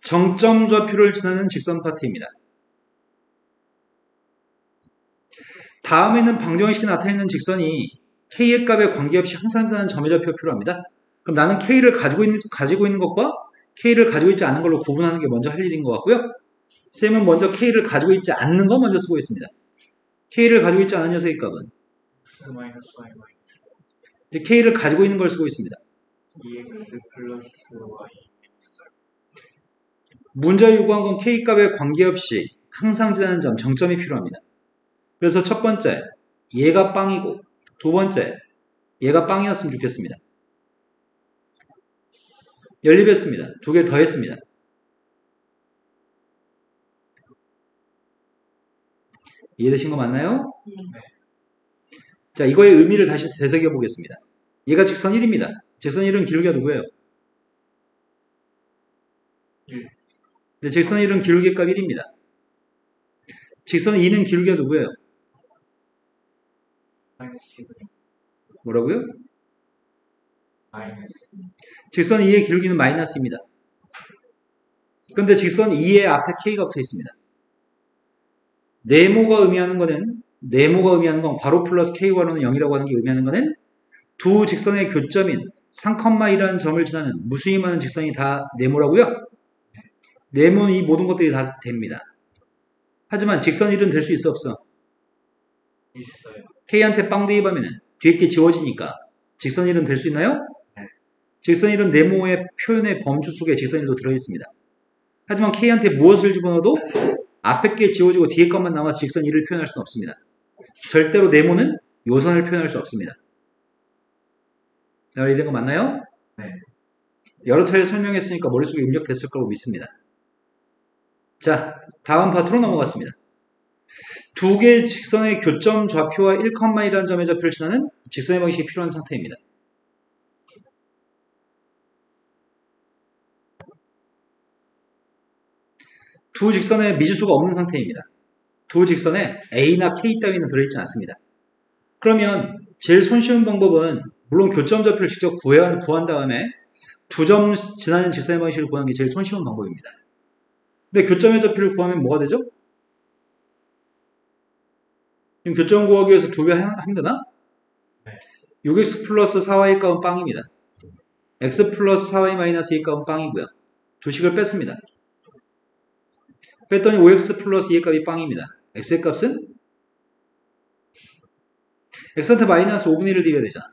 정점 좌표를 지나는 직선 파트입니다. 다음에 있는 방정식이 나타있는 직선이 K의 값에 관계없이 항상 지나는 점의 좌표가 필요합니다. 그럼 나는 K를 가지고 있는 것과 K를 가지고 있지 않은 걸로 구분하는 게 먼저 할 일인 것 같고요. 쌤은 먼저 K를 가지고 있지 않는 거 먼저 쓰고 있습니다. K를 가지고 있지 않은 녀석의 값은 x 마이너스 y 마이너스 이제 K를 가지고 있는 걸 쓰고 있습니다. 2x 플러스 y 문제가 요구한 건 K 값에 관계없이 항상 지나는 점, 정점이 필요합니다. 그래서 첫 번째, 얘가 빵이고 두 번째, 얘가 빵이었으면 좋겠습니다. 연립했습니다. 두 개를 더했습니다. 이해되신 거 맞나요? 네. 자, 이거의 의미를 다시 되새겨 보겠습니다. 얘가 직선 1입니다. 직선 1은 기울기가 누구예요? 1. 네, 직선 1은 기울기 값 1입니다. 직선 2는 기울기가 누구예요? 마이너스 2분의 뭐라고요? 마이너스. 직선 2의 기울기는 마이너스입니다. 근데 직선 2의 앞에 k가 붙어 있습니다. 네모가 의미하는 건 괄호 플러스 k 괄호는 0이라고 하는 게 의미하는 거는 두 직선의 교점인 3,2라는 점을 지나는 무수히 많은 직선이 다 네모라고요? 네모는 이 모든 것들이 다 됩니다. 하지만 직선 1은 될 수 있어 없어? 있어요. k한테 빵 대입하면 뒤에 게 지워지니까 직선 1은 될 수 있나요? 네. 직선 1은 네모의 표현의 범주 속에 직선 1도 들어있습니다. 하지만 k한테 무엇을 집어넣어도 앞에 게 지워지고 뒤에 것만 남아서 직선 1을 표현할 수는 없습니다. 절대로 네모는 요선을 표현할 수 없습니다. 자, 이해된 거 맞나요? 네. 여러 차례 설명했으니까 머릿속에 입력됐을 거라고 믿습니다. 자, 다음 파트로 넘어갔습니다. 두 개의 직선의 교점 좌표와 1,2라는 점의 좌표를 지나는 직선의 방식이 필요한 상태입니다. 두 직선에 미지수가 없는 상태입니다. 두 직선에 A나 K 따위는 들어있지 않습니다. 그러면 제일 손쉬운 방법은 물론 교점 좌표를 직접 구한 다음에 두 점 지나는 직선의 방식을 구하는 게 제일 손쉬운 방법입니다. 근데 교점의 좌표를 구하면 뭐가 되죠? 지금 교점 구하기 위해서 두 배 하면 되나? 네. 6x 플러스 4y 값은 빵입니다. x 플러스 4y 마이너스 2 값은 빵이고요. 두 식을 뺐습니다. 뺐더니 5x 플러스 2의 값이 빵입니다. x의 값은? x한테 마이너스 5분의 1을 대입해야 되잖아.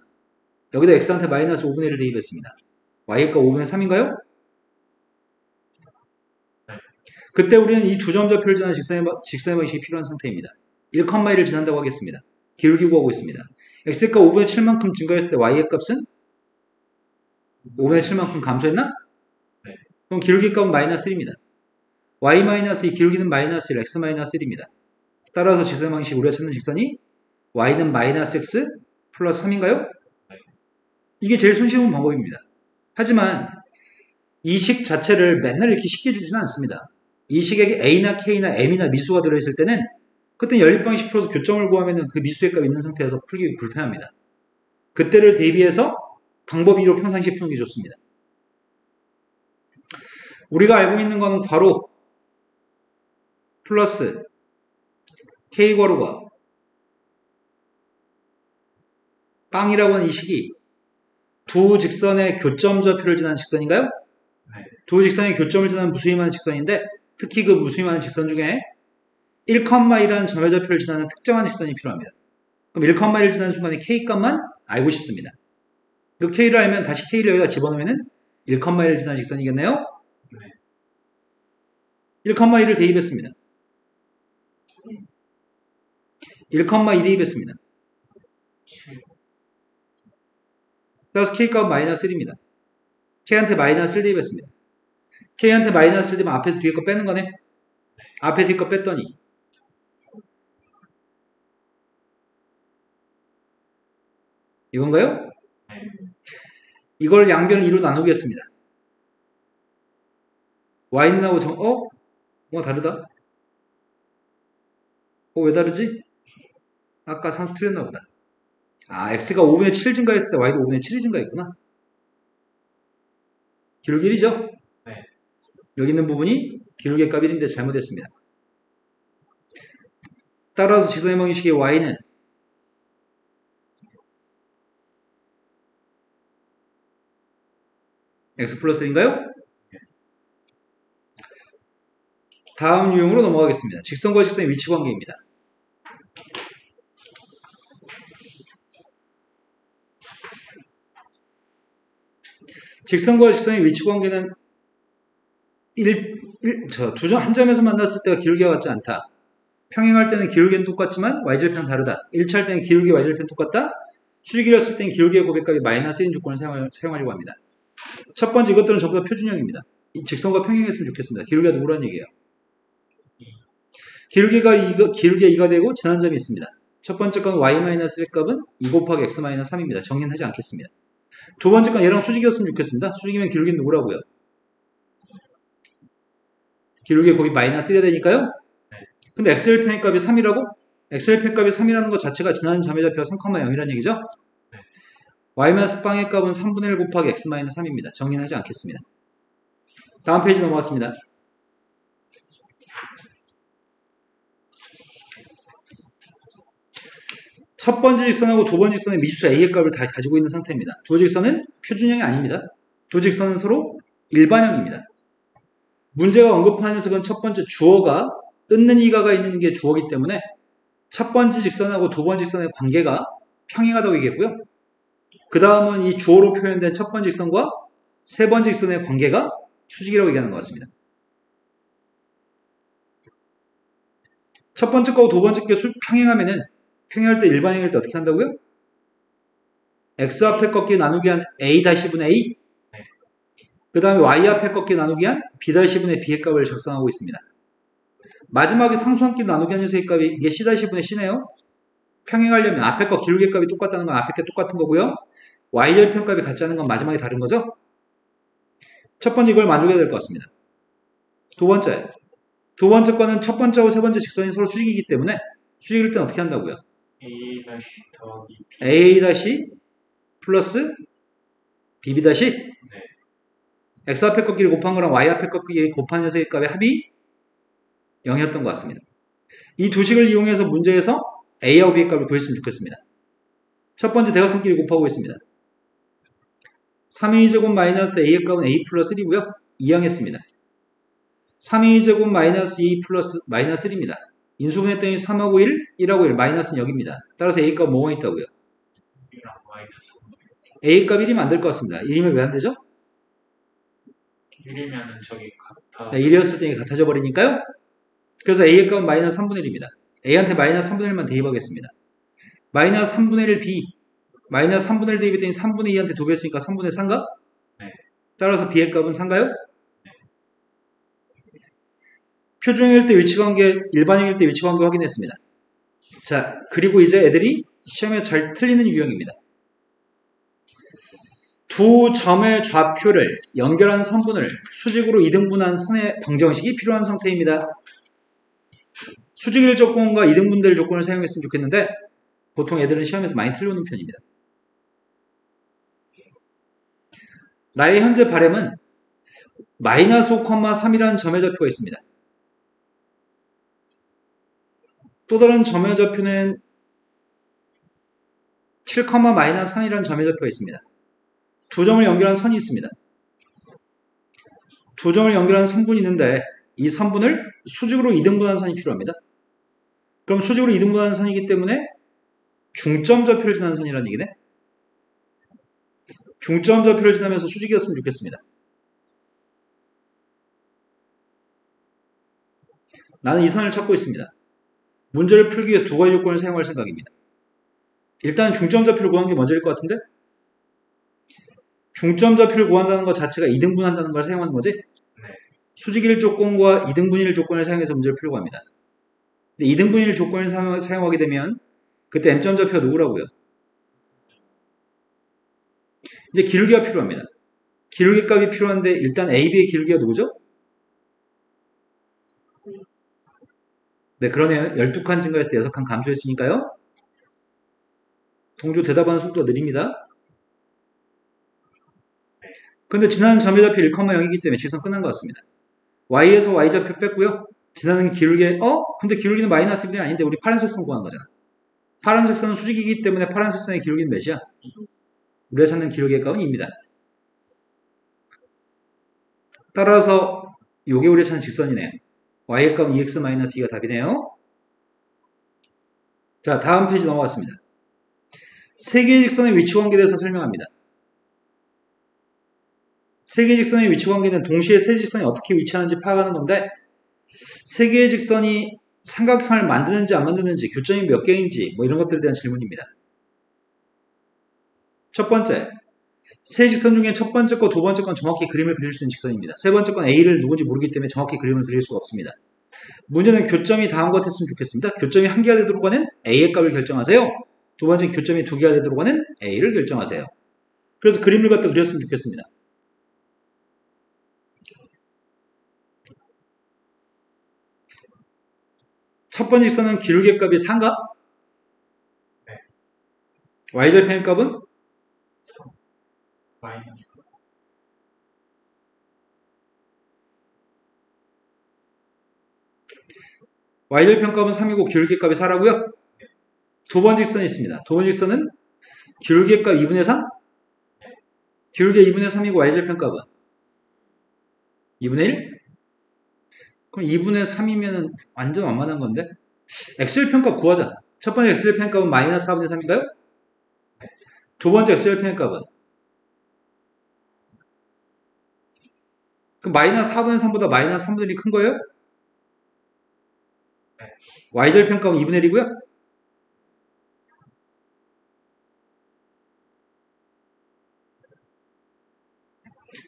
여기다 x한테 마이너스 5분의 1을 대입했습니다. y의 값 5분의 3인가요? 네. 그때 우리는 이 두 점 좌표를 지나는 직선의 방식이 필요한 상태입니다. 1,1을 지난다고 하겠습니다. 기울기 구하고 있습니다. x의 값 5분의 7만큼 증가했을 때 y의 값은? 5분의 7만큼 감소했나? 네. 그럼 기울기 값은 마이너스 1입니다. y-2 기울기는 마이너스 1, x-1입니다. 따라서 직선의 방식 우리가 찾는 직선이 y는 마이너스 x 플러스 3인가요? 네. 이게 제일 손쉬운 방법입니다. 하지만 이 식 자체를 맨날 이렇게 쉽게 주지는 않습니다. 이 식에 a나 k나 m이나 미수가 들어있을 때는 그때 연립방식 풀어서 교점을 구하면 그 미수의 값이 있는 상태에서 풀기 불편합니다. 그때를 대비해서 방법 2로 평상시에 푸는 게 좋습니다. 우리가 알고 있는 거는 괄호 플러스 k 괄호가 빵이라고 하는 이 식이 두 직선의 교점 좌표를 지나는 직선인가요? 네. 두 직선의 교점을 지나는 무수히 많은 직선인데 특히 그 무수히 많은 직선 중에 1,2라는 점의 좌표를 지나는 특정한 직선이 필요합니다. 그럼 1,1을 지나는 순간에 k값만 알고 싶습니다. 그 k를 알면 다시 k를 여기다 집어넣으면 1,1을 지나는 직선이겠네요? 네. 1,1을 대입했습니다. 1,2 대입했습니다. 7. 따라서 k값 마이너스 1입니다. k한테 마이너스 1 대입했습니다. k한테 마이너스 1 되면 앞에서 뒤에 거 빼는 거네? 앞에 뒤에 거 뺐더니 이건가요? 네. 이걸 양변을 2로 나누겠습니다. y는 하고 뭔가 다르다? 왜 다르지? 아까 상수 틀렸나 보다. 아, x가 5분의 7 증가했을 때 y도 5분의 7이 증가했구나. 기울기 1이죠? 네. 여기 있는 부분이 기울기 값 1인데 잘못했습니다. 따라서 직선의 방식의 y는 x 플러스 1인가요? 다음 유형으로 넘어가겠습니다. 직선과 직선의 위치 관계입니다. 직선과 직선의 위치 관계는 한 점에서 만났을 때가 기울기가 같지 않다. 평행할 때는 기울기는 똑같지만 y절편은 다르다. 1차 할 때는 기울기 y절편 똑같다. 수직이라 했을 때는 기울기의 고백값이 마이너스 1인 조건을 사용하려고 합니다. 첫 번째 이것들은 전부 다 표준형입니다. 이 직선과 평행했으면 좋겠습니다. 기울기가 누구라는 얘기예요? 기울기가 2가 되고 지난 점이 있습니다. 첫 번째 건 y-1 값은 2 곱하기 x-3입니다. 정리는 하지 않겠습니다. 두 번째 건 얘랑 수직이었으면 좋겠습니다. 수직이면 기울기는 누구라고요? 기울기의 곱이 마이너스 1이 되니까요. 근데 x절편의 값이 3이라고? x절편 값이 3이라는 것 자체가 지나는 점의 좌표가 3,0이라는 얘기죠? y-빵의 값은 3분의 1 곱하기 x-3입니다. 정리는 하지 않겠습니다. 다음 페이지 넘어갔습니다. 첫 번째 직선하고 두 번째 직선의 미수수 a의 값을 다 가지고 있는 상태입니다. 두 직선은 표준형이 아닙니다. 두 직선은 서로 일반형입니다. 문제가 언급하는 녀석은 첫 번째 주어가 끊는 이가가 있는 게 주어이기 때문에 첫 번째 직선하고 두 번째 직선의 관계가 평행하다고 얘기했고요. 그 다음은 이 주어로 표현된 첫 번째 직선과 세 번째 직선의 관계가 수직이라고 얘기하는 것 같습니다. 첫 번째 거고 두 번째 거 평행하면은 평행할 때 일반형일 때 어떻게 한다고요? x 앞에 꺾기 나누기 한 a-분의 a 그 다음에 y 앞에 꺾기 나누기 한 b-분의 b의 값을 작성하고 있습니다. 마지막에 상수함끼리 나누기 한 녀석의 값이 이게 c-분의 c네요. 평행하려면 앞에 거 기울기 값이 똑같다는 건 앞에 게 똑같은 거고요. y절편 값이 같지 않은 건 마지막에 다른 거죠. 첫 번째 이걸 만족해야 될 것 같습니다. 두 번째 거는 첫 번째하고 세 번째 직선이 서로 수직이기 때문에 수직일 땐 어떻게 한다고요? A 더하기 B. a 플러스 bb 네. x 앞에 꺾기를 곱한 거랑 y 앞에 꺾기를 곱한 녀석의 값의 합이 0이었던 것 같습니다. 이 두 식을 이용해서 문제에서 a하고 b의 값을 구했으면 좋겠습니다. 첫 번째 대각선끼리 곱하고 있습니다. 3a제곱 마이너스 a의 값은 a 플러스 1이고요. 이항했습니다. 3a제곱 마이너스 2 플러스 마이너스 1입니다. 인수분했더니 3하고 1, 1하고 1, 마이너스는 여기입니다. 따라서 a 값 뭐가 있다고요? 1이랑 마이너스 a 값 1이면 안 될 것 같습니다. 1이면 왜 안 되죠? 1이면은 저기 같아. 1이었을 때 이게 같아져 버리니까요. 그래서 a의 값은 마이너스 3분의 1입니다. a한테 마이너스 3분의 1만 대입하겠습니다. 마이너스 3분의 1 b 마이너스 3분의 1 대입했더니 3분의 2한테 두 배 했으니까 3분의 3가? 네. 따라서 b의 값은 3가요? 표준형일 때 위치관계, 일반형일 때 위치관계 확인했습니다. 자, 그리고 이제 애들이 시험에 잘 틀리는 유형입니다. 두 점의 좌표를 연결한 선분을 수직으로 이등분한 선의 방정식이 필요한 상태입니다. 수직일 조건과 이등분될 조건을 사용했으면 좋겠는데 보통 애들은 시험에서 많이 틀려오는 편입니다. 나의 현재 바램은 마이너스 5,3이라는 점의 좌표가 있습니다. 또 다른 점의 좌표는 7,-3이라는 점의 좌표가 있습니다. 두 점을 연결한 선이 있습니다. 두 점을 연결한 선분이 있는데 이 선분을 수직으로 이등분한 선이 필요합니다. 그럼 수직으로 이등분한 선이기 때문에 중점 좌표를 지나는 선이라는 얘기네. 중점 좌표를 지나면서 수직이었으면 좋겠습니다. 나는 이 선을 찾고 있습니다. 문제를 풀기 위해 두 가지 조건을 사용할 생각입니다. 일단 중점 좌표를 구하는 게 먼저일 것 같은데 중점 좌표를 구한다는 것 자체가 이등분한다는 걸 사용하는 거지? 네. 수직일 조건과 이등분일 조건을 사용해서 문제를 풀려고 합니다. 근데 이등분일 조건을 사용하게 되면 그때 m점 좌표가 누구라고요? 이제 기울기가 필요합니다. 기울기 값이 필요한데 일단 AB의 기울기가 누구죠? 네, 그러네요. 12칸 증가했을 때 6칸 감소했으니까요. 동조 대답하는 속도가 느립니다. 근데 지나는 점의 좌표 1,0이기 때문에 직선 끝난 것 같습니다. y에서 y좌표 뺐고요. 지나는 기울기, 근데 기울기는 마이너스 1이 아닌데 우리 파란색 선 구한 거잖아. 파란색 선은 수직이기 때문에 파란색 선의 기울기는 몇이야? 우리가 찾는 기울기의 값은 2입니다. 따라서 요게 우리가 찾는 직선이네요. y의 값은 2x-2가 답이네요. 자, 다음 페이지 넘어갔습니다. 세 개의 직선의 위치 관계에 대해서 설명합니다. 세 개의 직선의 위치 관계는 동시에 세 직선이 어떻게 위치하는지 파악하는 건데 세 개의 직선이 삼각형을 만드는지 안 만드는지 교점이 몇 개인지 뭐 이런 것들에 대한 질문입니다. 첫 번째, 세 직선 중에 첫 번째 거, 두 번째 건 정확히 그림을 그릴 수 있는 직선입니다. 세 번째 건 A를 누군지 모르기 때문에 정확히 그림을 그릴 수가 없습니다. 문제는 교점이 다음과 같았으면 좋겠습니다. 교점이 한 개가 되도록 하는 A의 값을 결정하세요. 두 번째 교점이 두 개가 되도록 하는 A를 결정하세요. 그래서 그림을 갖다 그렸으면 좋겠습니다. 첫 번째 직선은 기울기 값이 4인가? 네. y절편의 값은 3 마이너스 y절편값은 3이고 기울기값이 4라고요? 두 번째 직선이 있습니다. 두 번째 직선은 기울기값 2분의 3? 기울기 2분의 3이고 y절편값은 2분의 1? 그럼 2분의 3이면 완전 완만한 건데? x절편값 구하자. 첫 번째 x절편값은 마이너스 4분의 3인가요? 두 번째 x절편값은 그럼 마이너스 4분의 3보다 마이너스 3분의 1이 큰 거예요? y절편값은 2분의 1이고요.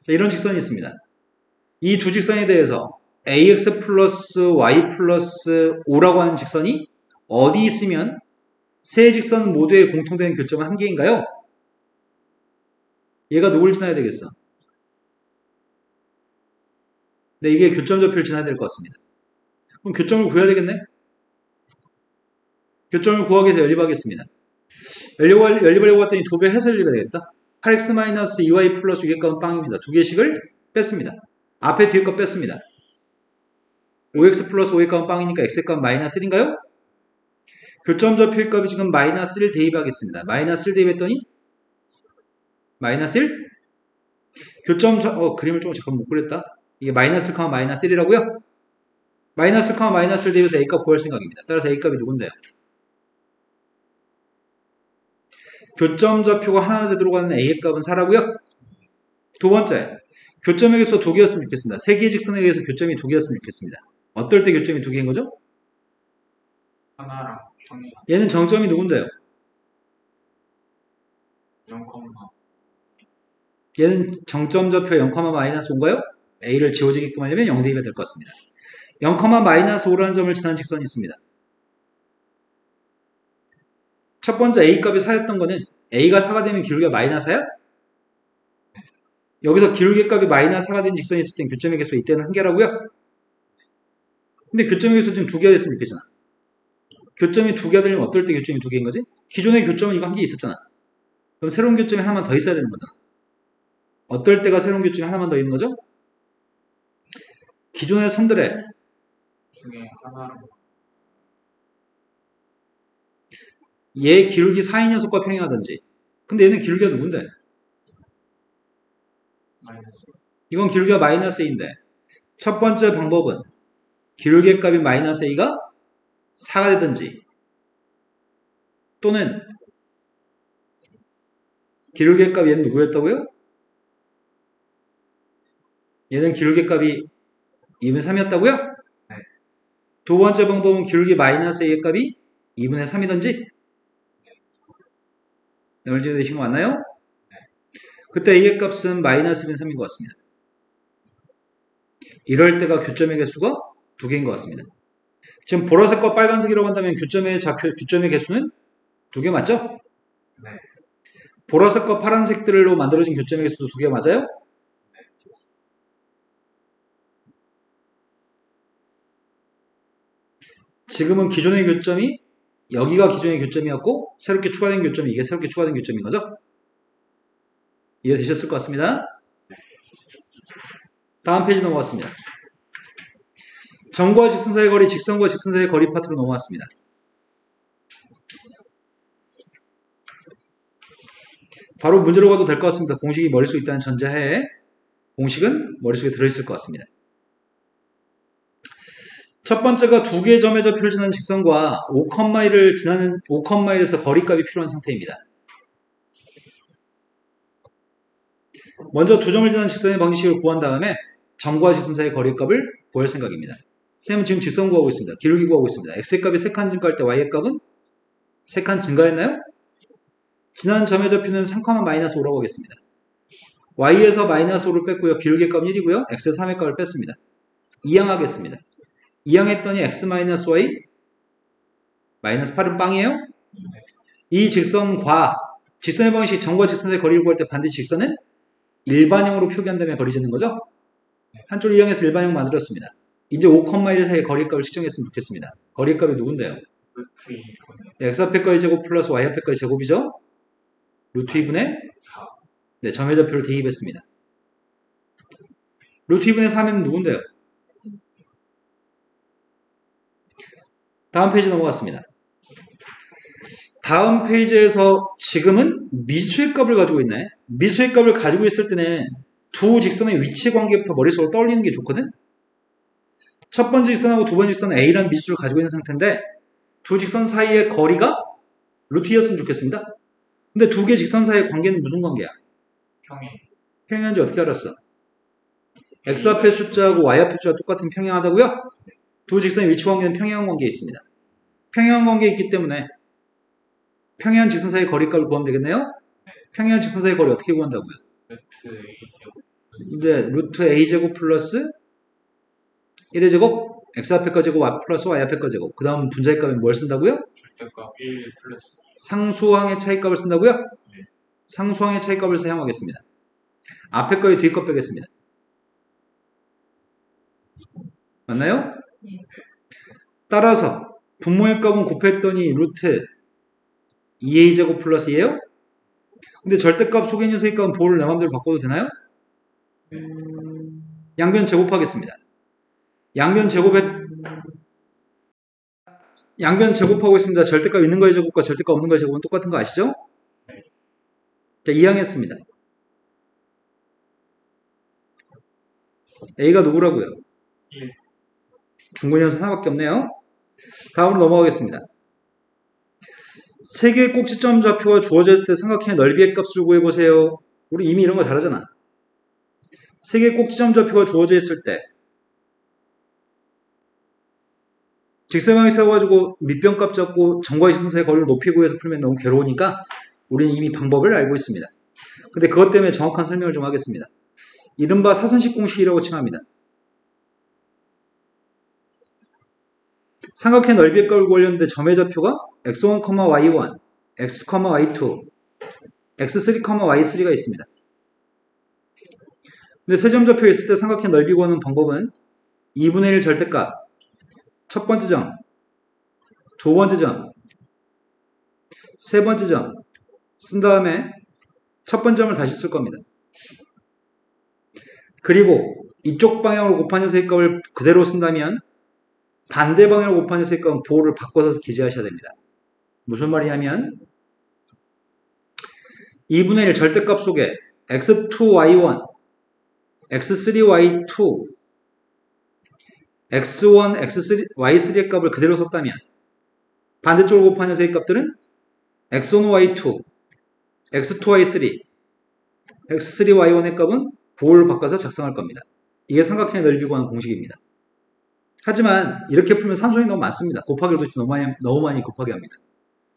자, 이런 직선이 있습니다. 이 두 직선에 대해서 ax 플러스 y 플러스 5라고 하는 직선이 어디 있으면 세 직선 모두의 공통된 교점은 한 개인가요? 얘가 누굴 지나야 되겠어? 네, 이게 교점좌표를 지나야 될 것 같습니다. 그럼 교점을 구해야 되겠네? 교점을 구하기 위해서 연립하겠습니다. 연립하려고 했더니 두 배 해서 연립해야 되겠다. 8x-2y 플러스 6의 빵입니다. 두 개씩을 뺐습니다. 앞에 뒤에 거 뺐습니다. 5x 플러스 5의 값은 빵이니까 x의 값은 마이너스 1인가요? 교점좌표의 값이 지금 마이너스 1 대입하겠습니다. 마이너스 1 대입했더니 마이너스 1? 그림을 조금 잠깐 못 그렸다. 이게 마이너스 1, 마이너스 1이라고요? 마이너스 1, 마이너스 1 대입해서 a값 구할 생각입니다. 따라서 a값이 누군데요? 교점좌표가 하나 되도록 하는 a의 값은 4라고요? 두 번째, 교점의 개수가 두 개였으면 좋겠습니다. 세 개의 직선에 의해서 교점이 두 개였으면 좋겠습니다. 어떨 때 교점이 두 개인 거죠? 하나랑 평이 얘는 정점이 누군데요? 0, 얘는 정점좌표 0, 마이너스 5인가요? a를 지워지게끔 하려면 0 대입해야 될 것 같습니다. 0, 마이너스 5라는 점을 지나는 직선이 있습니다. 첫 번째 a 값이 4였던 거는 a가 4가 되면 기울기가 마이너스 4야? 여기서 기울기 값이 마이너스 4가 된 직선이 있을 땐 교점의 개수가 이때는 한 개라고요? 근데 교점의 개수 지금 두 개가 됐으면 좋겠잖아. 교점이 두 개가 되려면 어떨 때 교점이 두 개인 거지? 기존의 교점은 이거 한 개 있었잖아. 그럼 새로운 교점이 하나만 더 있어야 되는 거잖아. 어떨 때가 새로운 교점이 하나만 더 있는 거죠? 기존의 선들의 중에 하나로 얘 기울기 4인 녀석과 평행하든지. 근데 얘는 기울기가 누군데? 마이너스 이건 기울기가 마이너스 a인데 첫 번째 방법은 기울기의 값이 마이너스 a가 4가 되든지 또는 기울기의 값 얘는 누구였다고요? 얘는 기울기의 값이 2분의 3이었다고요? 네. 두 번째 방법은 기울기 마이너스 a의 값이 2분의 3이든지 네, 오늘 되신 거 맞나요? 네. 그때 a의 값은 마이너스 2분의 3인 것 같습니다. 이럴 때가 교점의 개수가 두 개인 것 같습니다. 지금 보라색과 빨간색이라고 한다면 교점의 개수는 두 개 맞죠? 네. 보라색과 파란색들로 만들어진 교점의 개수도 두 개 맞아요? 지금은 기존의 교점이 여기가 기존의 교점이었고 새롭게 추가된 교점이 이게 새롭게 추가된 교점인 거죠? 이해되셨을 것 같습니다. 다음 페이지 넘어갔습니다. 점과 직선 사이의 거리, 직선과 직선 사이의 거리 파트로 넘어왔습니다. 바로 문제로 가도 될 것 같습니다. 공식이 머릿속에 있다는 전제하에 공식은 머릿속에 들어있을 것 같습니다. 첫 번째가 두 개의 점의 좌표를 지나는 직선과 5,1을 지나는 5,1에서 거리값이 필요한 상태입니다. 먼저 두 점을 지나는 직선의 방식을 구한 다음에 점과 직선 사이의 거리값을 구할 생각입니다. 쌤은 지금 직선 구하고 있습니다. 기울기 구하고 있습니다. x의 값이 3칸 증가할 때 y의 값은 3칸 증가했나요? 지난 점의 좌표는 3,-5라고 하겠습니다. y에서 마이너스 5를 뺐고요. 기울기의 값은 1이고요. x에서 3의 값을 뺐습니다. 이항하겠습니다. 이항했더니 x-y 마이너스 8은 빵이에요? 이 직선과 직선의 방식 점과 직선의 거리를 구할 때 반드시 직선은 일반형으로 표기한 다음에 거리 짓는 거죠? 한쪽을 이용해서 일반형 만들었습니다. 이제 5,1 사이의 거리값을 측정했으면 좋겠습니다. 거리값이 누군데요? 루트 2 x 앞에 거의 제곱 플러스 y 앞에 거의 제곱이죠? 루트 2분의 4. 네, 점의좌표를 대입했습니다. 루트 2분의 3은 누군데요? 다음 페이지 넘어갔습니다. 다음 페이지에서 지금은 미수의 값을 가지고 있네. 미수의 값을 가지고 있을 때는 두 직선의 위치 관계부터 머릿속으로 떠올리는 게 좋거든. 첫 번째 직선하고 두 번째 직선은 A라는 미수를 가지고 있는 상태인데 두 직선 사이의 거리가 루트 2였으면 좋겠습니다. 근데 두 개 직선 사이의 관계는 무슨 관계야? 평행. 평행한지 어떻게 알았어? X 앞의 숫자하고 Y 앞의 숫자가 똑같은 평행하다고요? 두 직선의 위치 관계는 평행한 관계에 있습니다. 평행한 관계에 있기 때문에 평행한 직선 사이의 거리값을 구하면 되겠네요? 평행한 직선 사이의 거리 어떻게 구한다고요? 루트 A제곱. 이제 루트 A제곱 플러스 1의 제곱 X 앞에 거 제곱 플러스 Y 앞에 거 제곱 그 다음 분자의 값은 뭘 쓴다고요? 절대값 1 플러스. 상수항의 차이값을 쓴다고요? 네. 상수항의 차이값을 사용하겠습니다. 앞에 거에 뒤에 거 빼겠습니다. 맞나요? 네. 따라서 분모의 값은 곱했더니 루트 2a제곱 플러스 2예요? 근데 절대값 속에 있는 녀석의 값은 보호를 내 맘대로 바꿔도 되나요? 양변 제곱하겠습니다. 양변 제곱하고 있습니다. 절대값 있는 거의 제곱과 절대값 없는 거의 제곱은 똑같은 거 아시죠? 자, 이항했습니다. A가 누구라고요? 1. 중근연수 하나밖에 없네요. 다음으로 넘어가겠습니다. 세 개의 꼭지점 좌표가 주어졌을 때 삼각형의 넓이의 값을 구해보세요. 우리 이미 이런 거 잘하잖아. 세 개의 꼭지점 좌표가 주어져 있을 때 직선방향 세워가지고 밑변값 잡고 점과 직선 사이의 거리를 높이 구해서 풀면 너무 괴로우니까 우리는 이미 방법을 알고 있습니다. 근데 그것 때문에 정확한 설명을 좀 하겠습니다. 이른바 사선식 공식이라고 칭합니다. 삼각형 넓이의 값을 구하려는데 점의 좌표가 x1, y1, x2, y2, x3, y3가 있습니다. 근데 세 점 좌표에 있을 때 삼각형 넓이 구하는 방법은 2분의 1 절대값 첫 번째 점, 두 번째 점, 세 번째 점 쓴 다음에 첫 번째 점을 다시 쓸 겁니다. 그리고 이쪽 방향으로 곱한 녀석의 값을 그대로 쓴다면 반대 방향으로 곱한 녀석의 값은 보호를 바꿔서 기재하셔야 됩니다. 무슨 말이냐면 2분의 1 절대값 속에 x2y1, x3y2, x1, x3, y3의 값을 그대로 썼다면 반대쪽으로 곱한 녀석의 값들은 x1y2, x2y3, x3y1의 값은 보호를 바꿔서 작성할 겁니다. 이게 삼각형의 넓이 구하는 공식입니다. 하지만 이렇게 풀면 산수형이 너무 많습니다. 곱하기를 도대체 너무 많이 곱하게 합니다.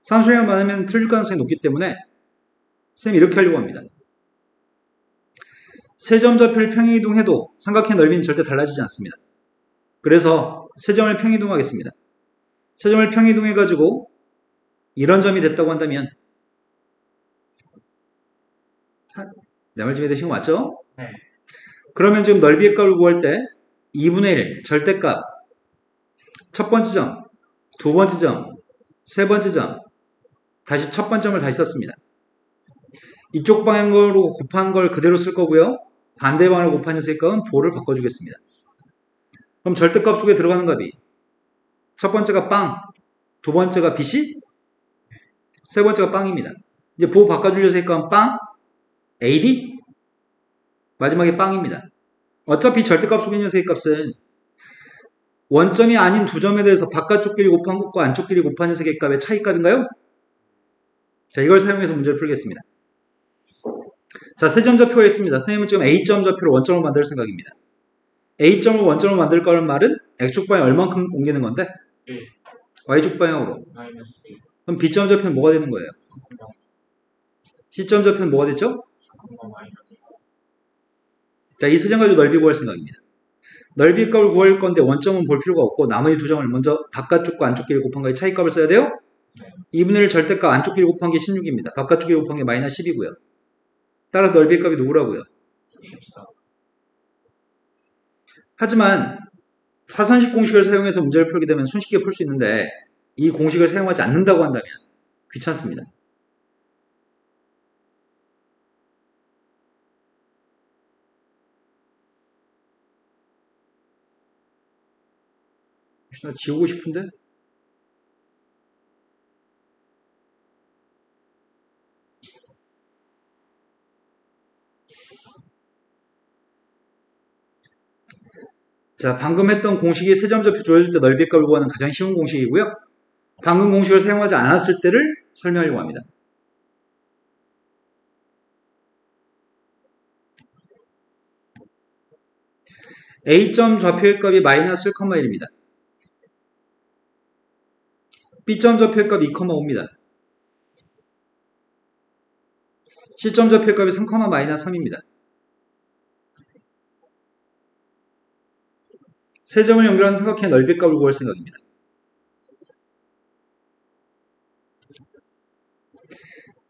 산수형이 많으면 틀릴 가능성이 높기 때문에 쌤이 이렇게 하려고 합니다. 세 점 좌표를 평행이동해도 삼각형의 넓이는 절대 달라지지 않습니다. 그래서 세 점을 평행이동하겠습니다. 세 점을 평행이동해가지고 이런 점이 됐다고 한다면 내 말 좀 이해되신 거 맞죠? 네. 그러면 지금 넓이의 값을 구할 때 2분의 1 절대값 첫 번째 점, 두 번째 점, 세 번째 점 다시 첫 번째 점을 다시 썼습니다. 이쪽 방향으로 곱한 걸 그대로 쓸 거고요. 반대 방향으로 곱한 녀석의 값은 보호를 바꿔주겠습니다. 그럼 절대값 속에 들어가는 값이 첫 번째가 빵, 두 번째가 빛이, 세 번째가 빵입니다. 이제 보호 바꿔줄 녀석의 값은 빵, AD, 마지막에 빵입니다. 어차피 절대값 속에 있는 녀석의 값은 원점이 아닌 두 점에 대해서 바깥쪽 길이 곱한 것과 안쪽 길이 곱한 녀석의 값의 차이값인가요? 자, 이걸 사용해서 문제를 풀겠습니다. 자, 세 점 좌표가 있습니다. 선생님은 지금 A점 좌표로 원점을 만들 생각입니다. A점을 원점으로 만들 거라는 말은 X축 방향 얼만큼 옮기는 건데? 1. Y축 방향으로. 마이너스 1. 그럼 B점 좌표는 뭐가 되는 거예요? 3, C점 좌표는 뭐가 됐죠? 3, 마이너스. 자, 이 세 점 가지고 넓이 구할 생각입니다. 넓이 값을 구할 건데 원점은 볼 필요가 없고 나머지 두 점을 먼저 바깥쪽과 안쪽 길이 곱한 거에 차이값을 써야 돼요? 네. 2분의 1 절대값 안쪽 길이 곱한 게 16입니다. 바깥쪽 길이 곱한 게 마이너스 10이고요. 따라서 넓이 값이 누구라고요? 14. 하지만 사선식 공식을 사용해서 문제를 풀게 되면 손쉽게 풀 수 있는데 이 공식을 사용하지 않는다고 한다면 귀찮습니다. 지우고 싶은데? 자, 방금 했던 공식이 세점좌표 주어질 때 넓이값을 구하는 가장 쉬운 공식이고요. 방금 공식을 사용하지 않았을 때를 설명하려고 합니다. A점 좌표의 값이 마이너스 1,1입니다. B점 좌표의 값이 2,5입니다. C점 좌표의 값이 3, 마이너스 3입니다. 세 점을 연결하는 삼각형의 넓이값을 구할 생각입니다.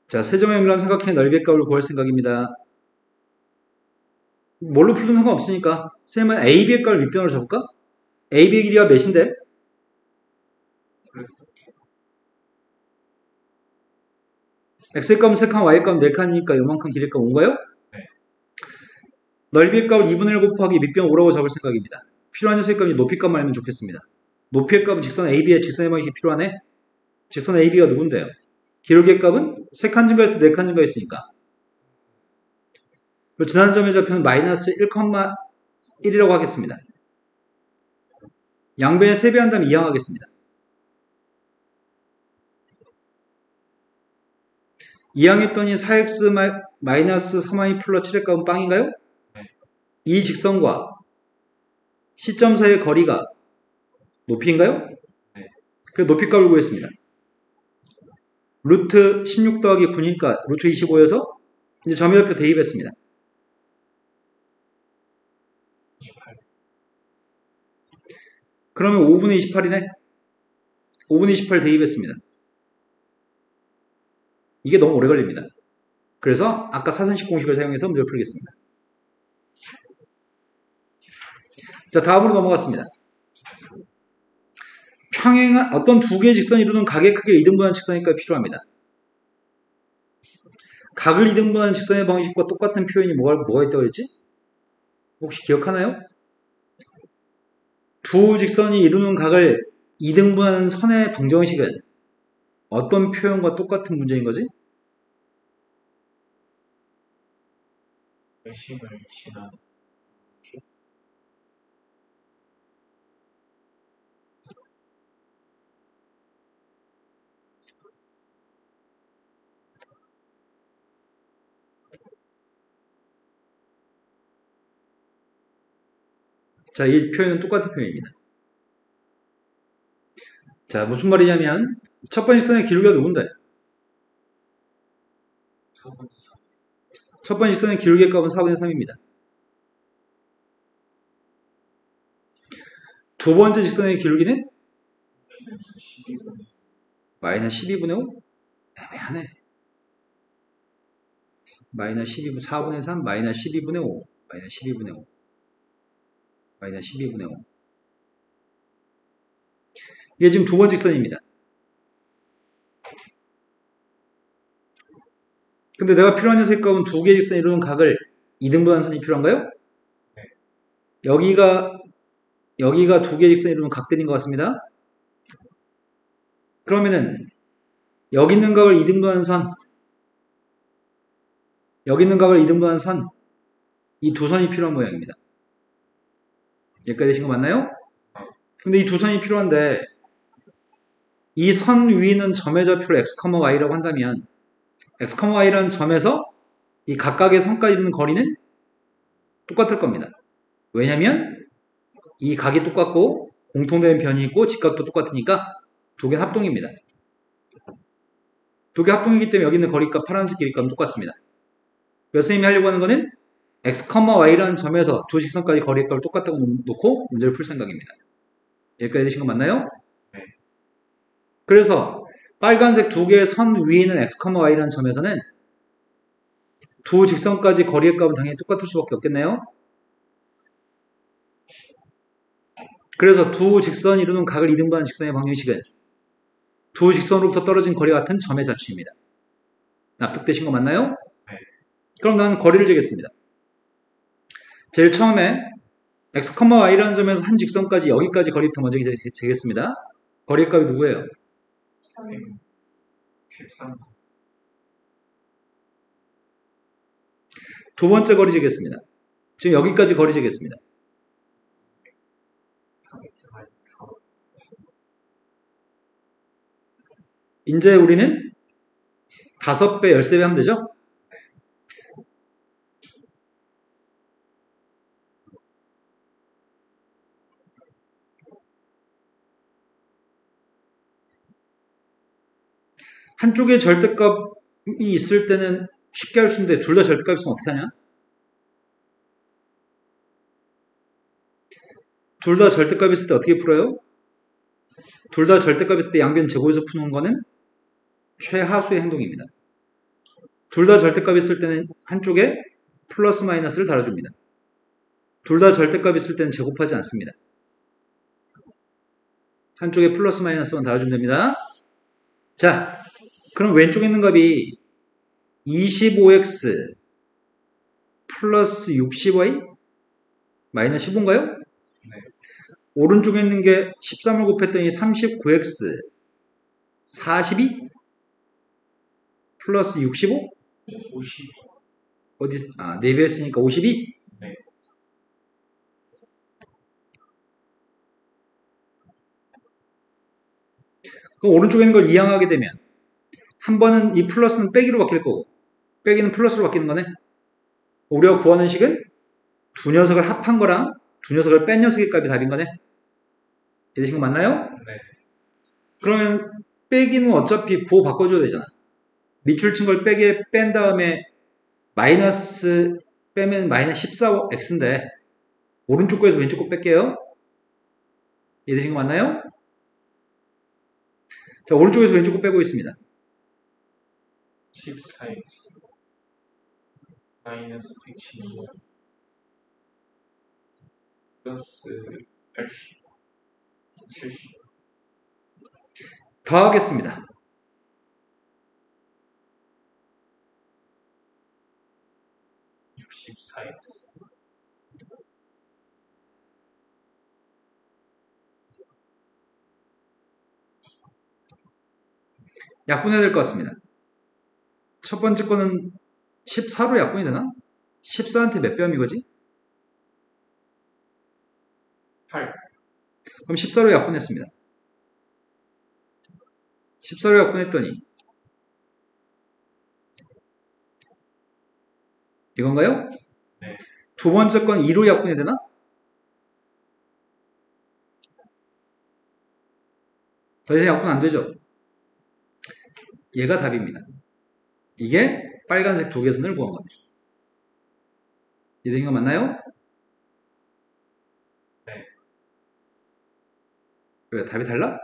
자, 세 점을 연결하는 삼각형의 넓이값을 구할 생각입니다. 뭘로 풀든 상관없으니까 쌤은 AB의 값을 밑변으로 잡을까? AB의 길이가 몇인데? X의 값은 3칸, Y의 값은 4칸이니까 이만큼 길이의 값 5인가요? 네. 넓이의 값을 2분의 1 곱하기 밑변 5라고 잡을 생각입니다. 필요한 녀석의 값이 높이 값만 알면 좋겠습니다. 높이의 값은 직선 AB의 직선의 방식이 필요하네? 직선 AB가 누군데요? 기울기의 값은 3칸 증가했을 때 4칸 증가했으니까. 그리고 지난 점의 좌표는 마이너스 1,1이라고 하겠습니다. 양변에 세배한다면 이항하겠습니다. 이항했더니 4x 마이너스 3y 플러스 7의 값은 빵인가요? 네. 이 직선과 C점 사이의 거리가 높이인가요? 네. 그래서 높이 값을 구했습니다. 루트 16 더하기 9니까 루트 25여서 이제 점의 좌표 대입했습니다. 28. 그러면 5분의 28이네? 5분의 28 대입했습니다. 이게 너무 오래 걸립니다. 그래서 아까 사선식 공식을 사용해서 문제를 풀겠습니다. 자, 다음으로 넘어갔습니다. 평행한 어떤 두 개의 직선이 이루는 각의 크기를 이등분하는 직선이니까 필요합니다. 각을 이등분하는 직선의 방식과 똑같은 표현이 뭐가 있다고 그랬지? 혹시 기억하나요? 두 직선이 이루는 각을 이등분하는 선의 방정식은 어떤 표현과 똑같은 문제인 거지? 열심을 지난 자, 이 표현은 똑같은 표현입니다. 자, 무슨 말이냐면 첫 번째 직선의 기울기가 누군데? 4분의 4. 첫 번째 직선의 기울기의 값은 4분의 3입니다. 두 번째 직선의 기울기는? 마이너스 12분의 마이너스 12분의 5? 애매하네. 마이너스 12분의 4분의 3, 마이너스 12분의 5, 마이너스 12분의 5, 마이너스 12분의 5. 이게 지금 두 번째 직선입니다. 근데 내가 필요한 녀석의 값은 두 개의 직선이 이루는 각을 이등분하는 선이 필요한가요? 네. 여기가 두 개의 직선이 이루는 각들인 것 같습니다. 그러면은 여기 있는 각을 이등분하는 선, 여기 있는 각을 이등분하는 선, 이 두 선이 필요한 모양입니다. 여기까지 되신 거 맞나요? 근데 이 두 선이 필요한데 이 선 위는 점의 좌표를 x, y라고 한다면 x, y라는 점에서 이 각각의 선까지 있는 거리는 똑같을 겁니다. 왜냐면 이 각이 똑같고 공통된 변이 있고 직각도 똑같으니까 두 개는 합동입니다. 두 개 합동이기 때문에 여기 있는 거리값, 파란색 길이값은 똑같습니다. 그래서 선생님이 하려고 하는 거는 x, y라는 점에서 두 직선까지 거리값을 똑같다고 놓고 문제를 풀 생각입니다. 여기까지 되신 거 맞나요? 네. 그래서 빨간색 두 개의 선 위에 있는 x, y라는 점에서는 두 직선까지 거리의 값은 당연히 똑같을 수밖에 없겠네요. 그래서 두 직선이 이루는 각을 이등분하는 직선의 방정식은 두 직선으로부터 떨어진 거리가 같은 점의 자취입니다. 납득되신 거 맞나요? 네. 그럼 나는 거리를 재겠습니다. 제일 처음에 x, y라는 점에서 한 직선까지 여기까지 거리부터 먼저 재겠습니다. 거리의 값이 누구예요? 3. 13. 두 번째 거리 재겠습니다. 지금 여기까지 거리 재겠습니다. 3x 마이너스 4. 이제 우리는 5배, 13배 하면 되죠? 한쪽에 절대값이 있을 때는 쉽게 할 수 있는데 둘 다 절대값이 있으면 어떻게 하냐? 둘 다 절대값이 있을 때 어떻게 풀어요? 둘 다 절대값이 있을 때 양변 제곱에서 푸는 거는 최하수의 행동입니다. 둘 다 절대값이 있을 때는 한쪽에 플러스 마이너스를 달아줍니다. 둘 다 절대값이 있을 때는 제곱하지 않습니다. 한쪽에 플러스 마이너스만 달아주면 됩니다. 자, 그럼 왼쪽에 있는 값이 25x 플러스 60y 마이너스 15인가요? 네. 오른쪽에 있는 게 13을 곱했더니 39x 42 플러스 65 50. 어디 4배 했으니까 52. 네. 그럼 오른쪽에 있는 걸 이항하게 되면 한 번은 이 플러스는 빼기로 바뀔 거고 빼기는 플러스로 바뀌는 거네. 우리가 구하는 식은 두 녀석을 합한 거랑 두 녀석을 뺀 녀석의 값이 답인 거네. 이해되신 거 맞나요? 네. 그러면 빼기는 어차피 부호 바꿔줘야 되잖아. 밑줄 친 걸 빼게 뺀 다음에 마이너스 빼면 마이너스 14x인데 오른쪽 거에서 왼쪽 거 뺄게요. 이해되신 거 맞나요? 자, 오른쪽에서 왼쪽 거 빼고 있습니다. 14x 마이너스 112 플러스 80 70. 더하겠습니다. x 약분해야 될 것 같습니다. 첫 번째 거는 14로 약분이 되나? 14한테 몇 배함 이거지? 8. 그럼 14로 약분했습니다. 14로 약분했더니 이건가요? 네. 두 번째 건 2로 약분이 되나? 더 이상 약분 안 되죠? 얘가 답입니다. 이게 빨간색 두 개선을 구한 겁니다. 이해된 거 맞나요? 네. 왜 답이 달라?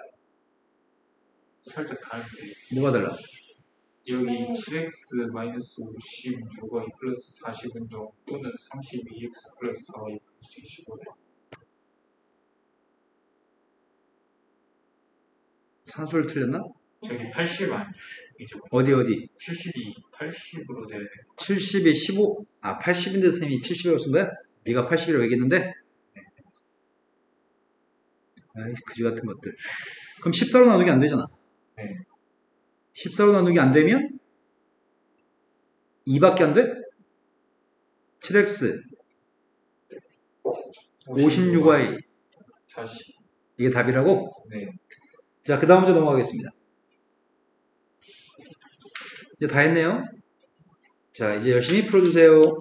살짝 다른데 뭐가 달라? 여기 네. 7x 마이너스 56y 플러스 40은 0 또는 32x 플러스 4y 플러스 25요. 산수를 틀렸나? 저기 80 아니에요. 이제 어디? 72 80으로 돼야 돼. 70에 15? 80인데 선생님이 70이라고 쓴 거야? 네가 80이라고 얘기했는데? 아이, 그지 같은 것들. 그럼 14로 나누기 안 되잖아. 네. 14로 나누기 안 되면 2밖에 안 돼? 7x 56y 40. 이게 답이라고? 네. 자, 그 다음 문제 넘어가겠습니다. 이제 다 했네요. 자, 이제 열심히 풀어주세요.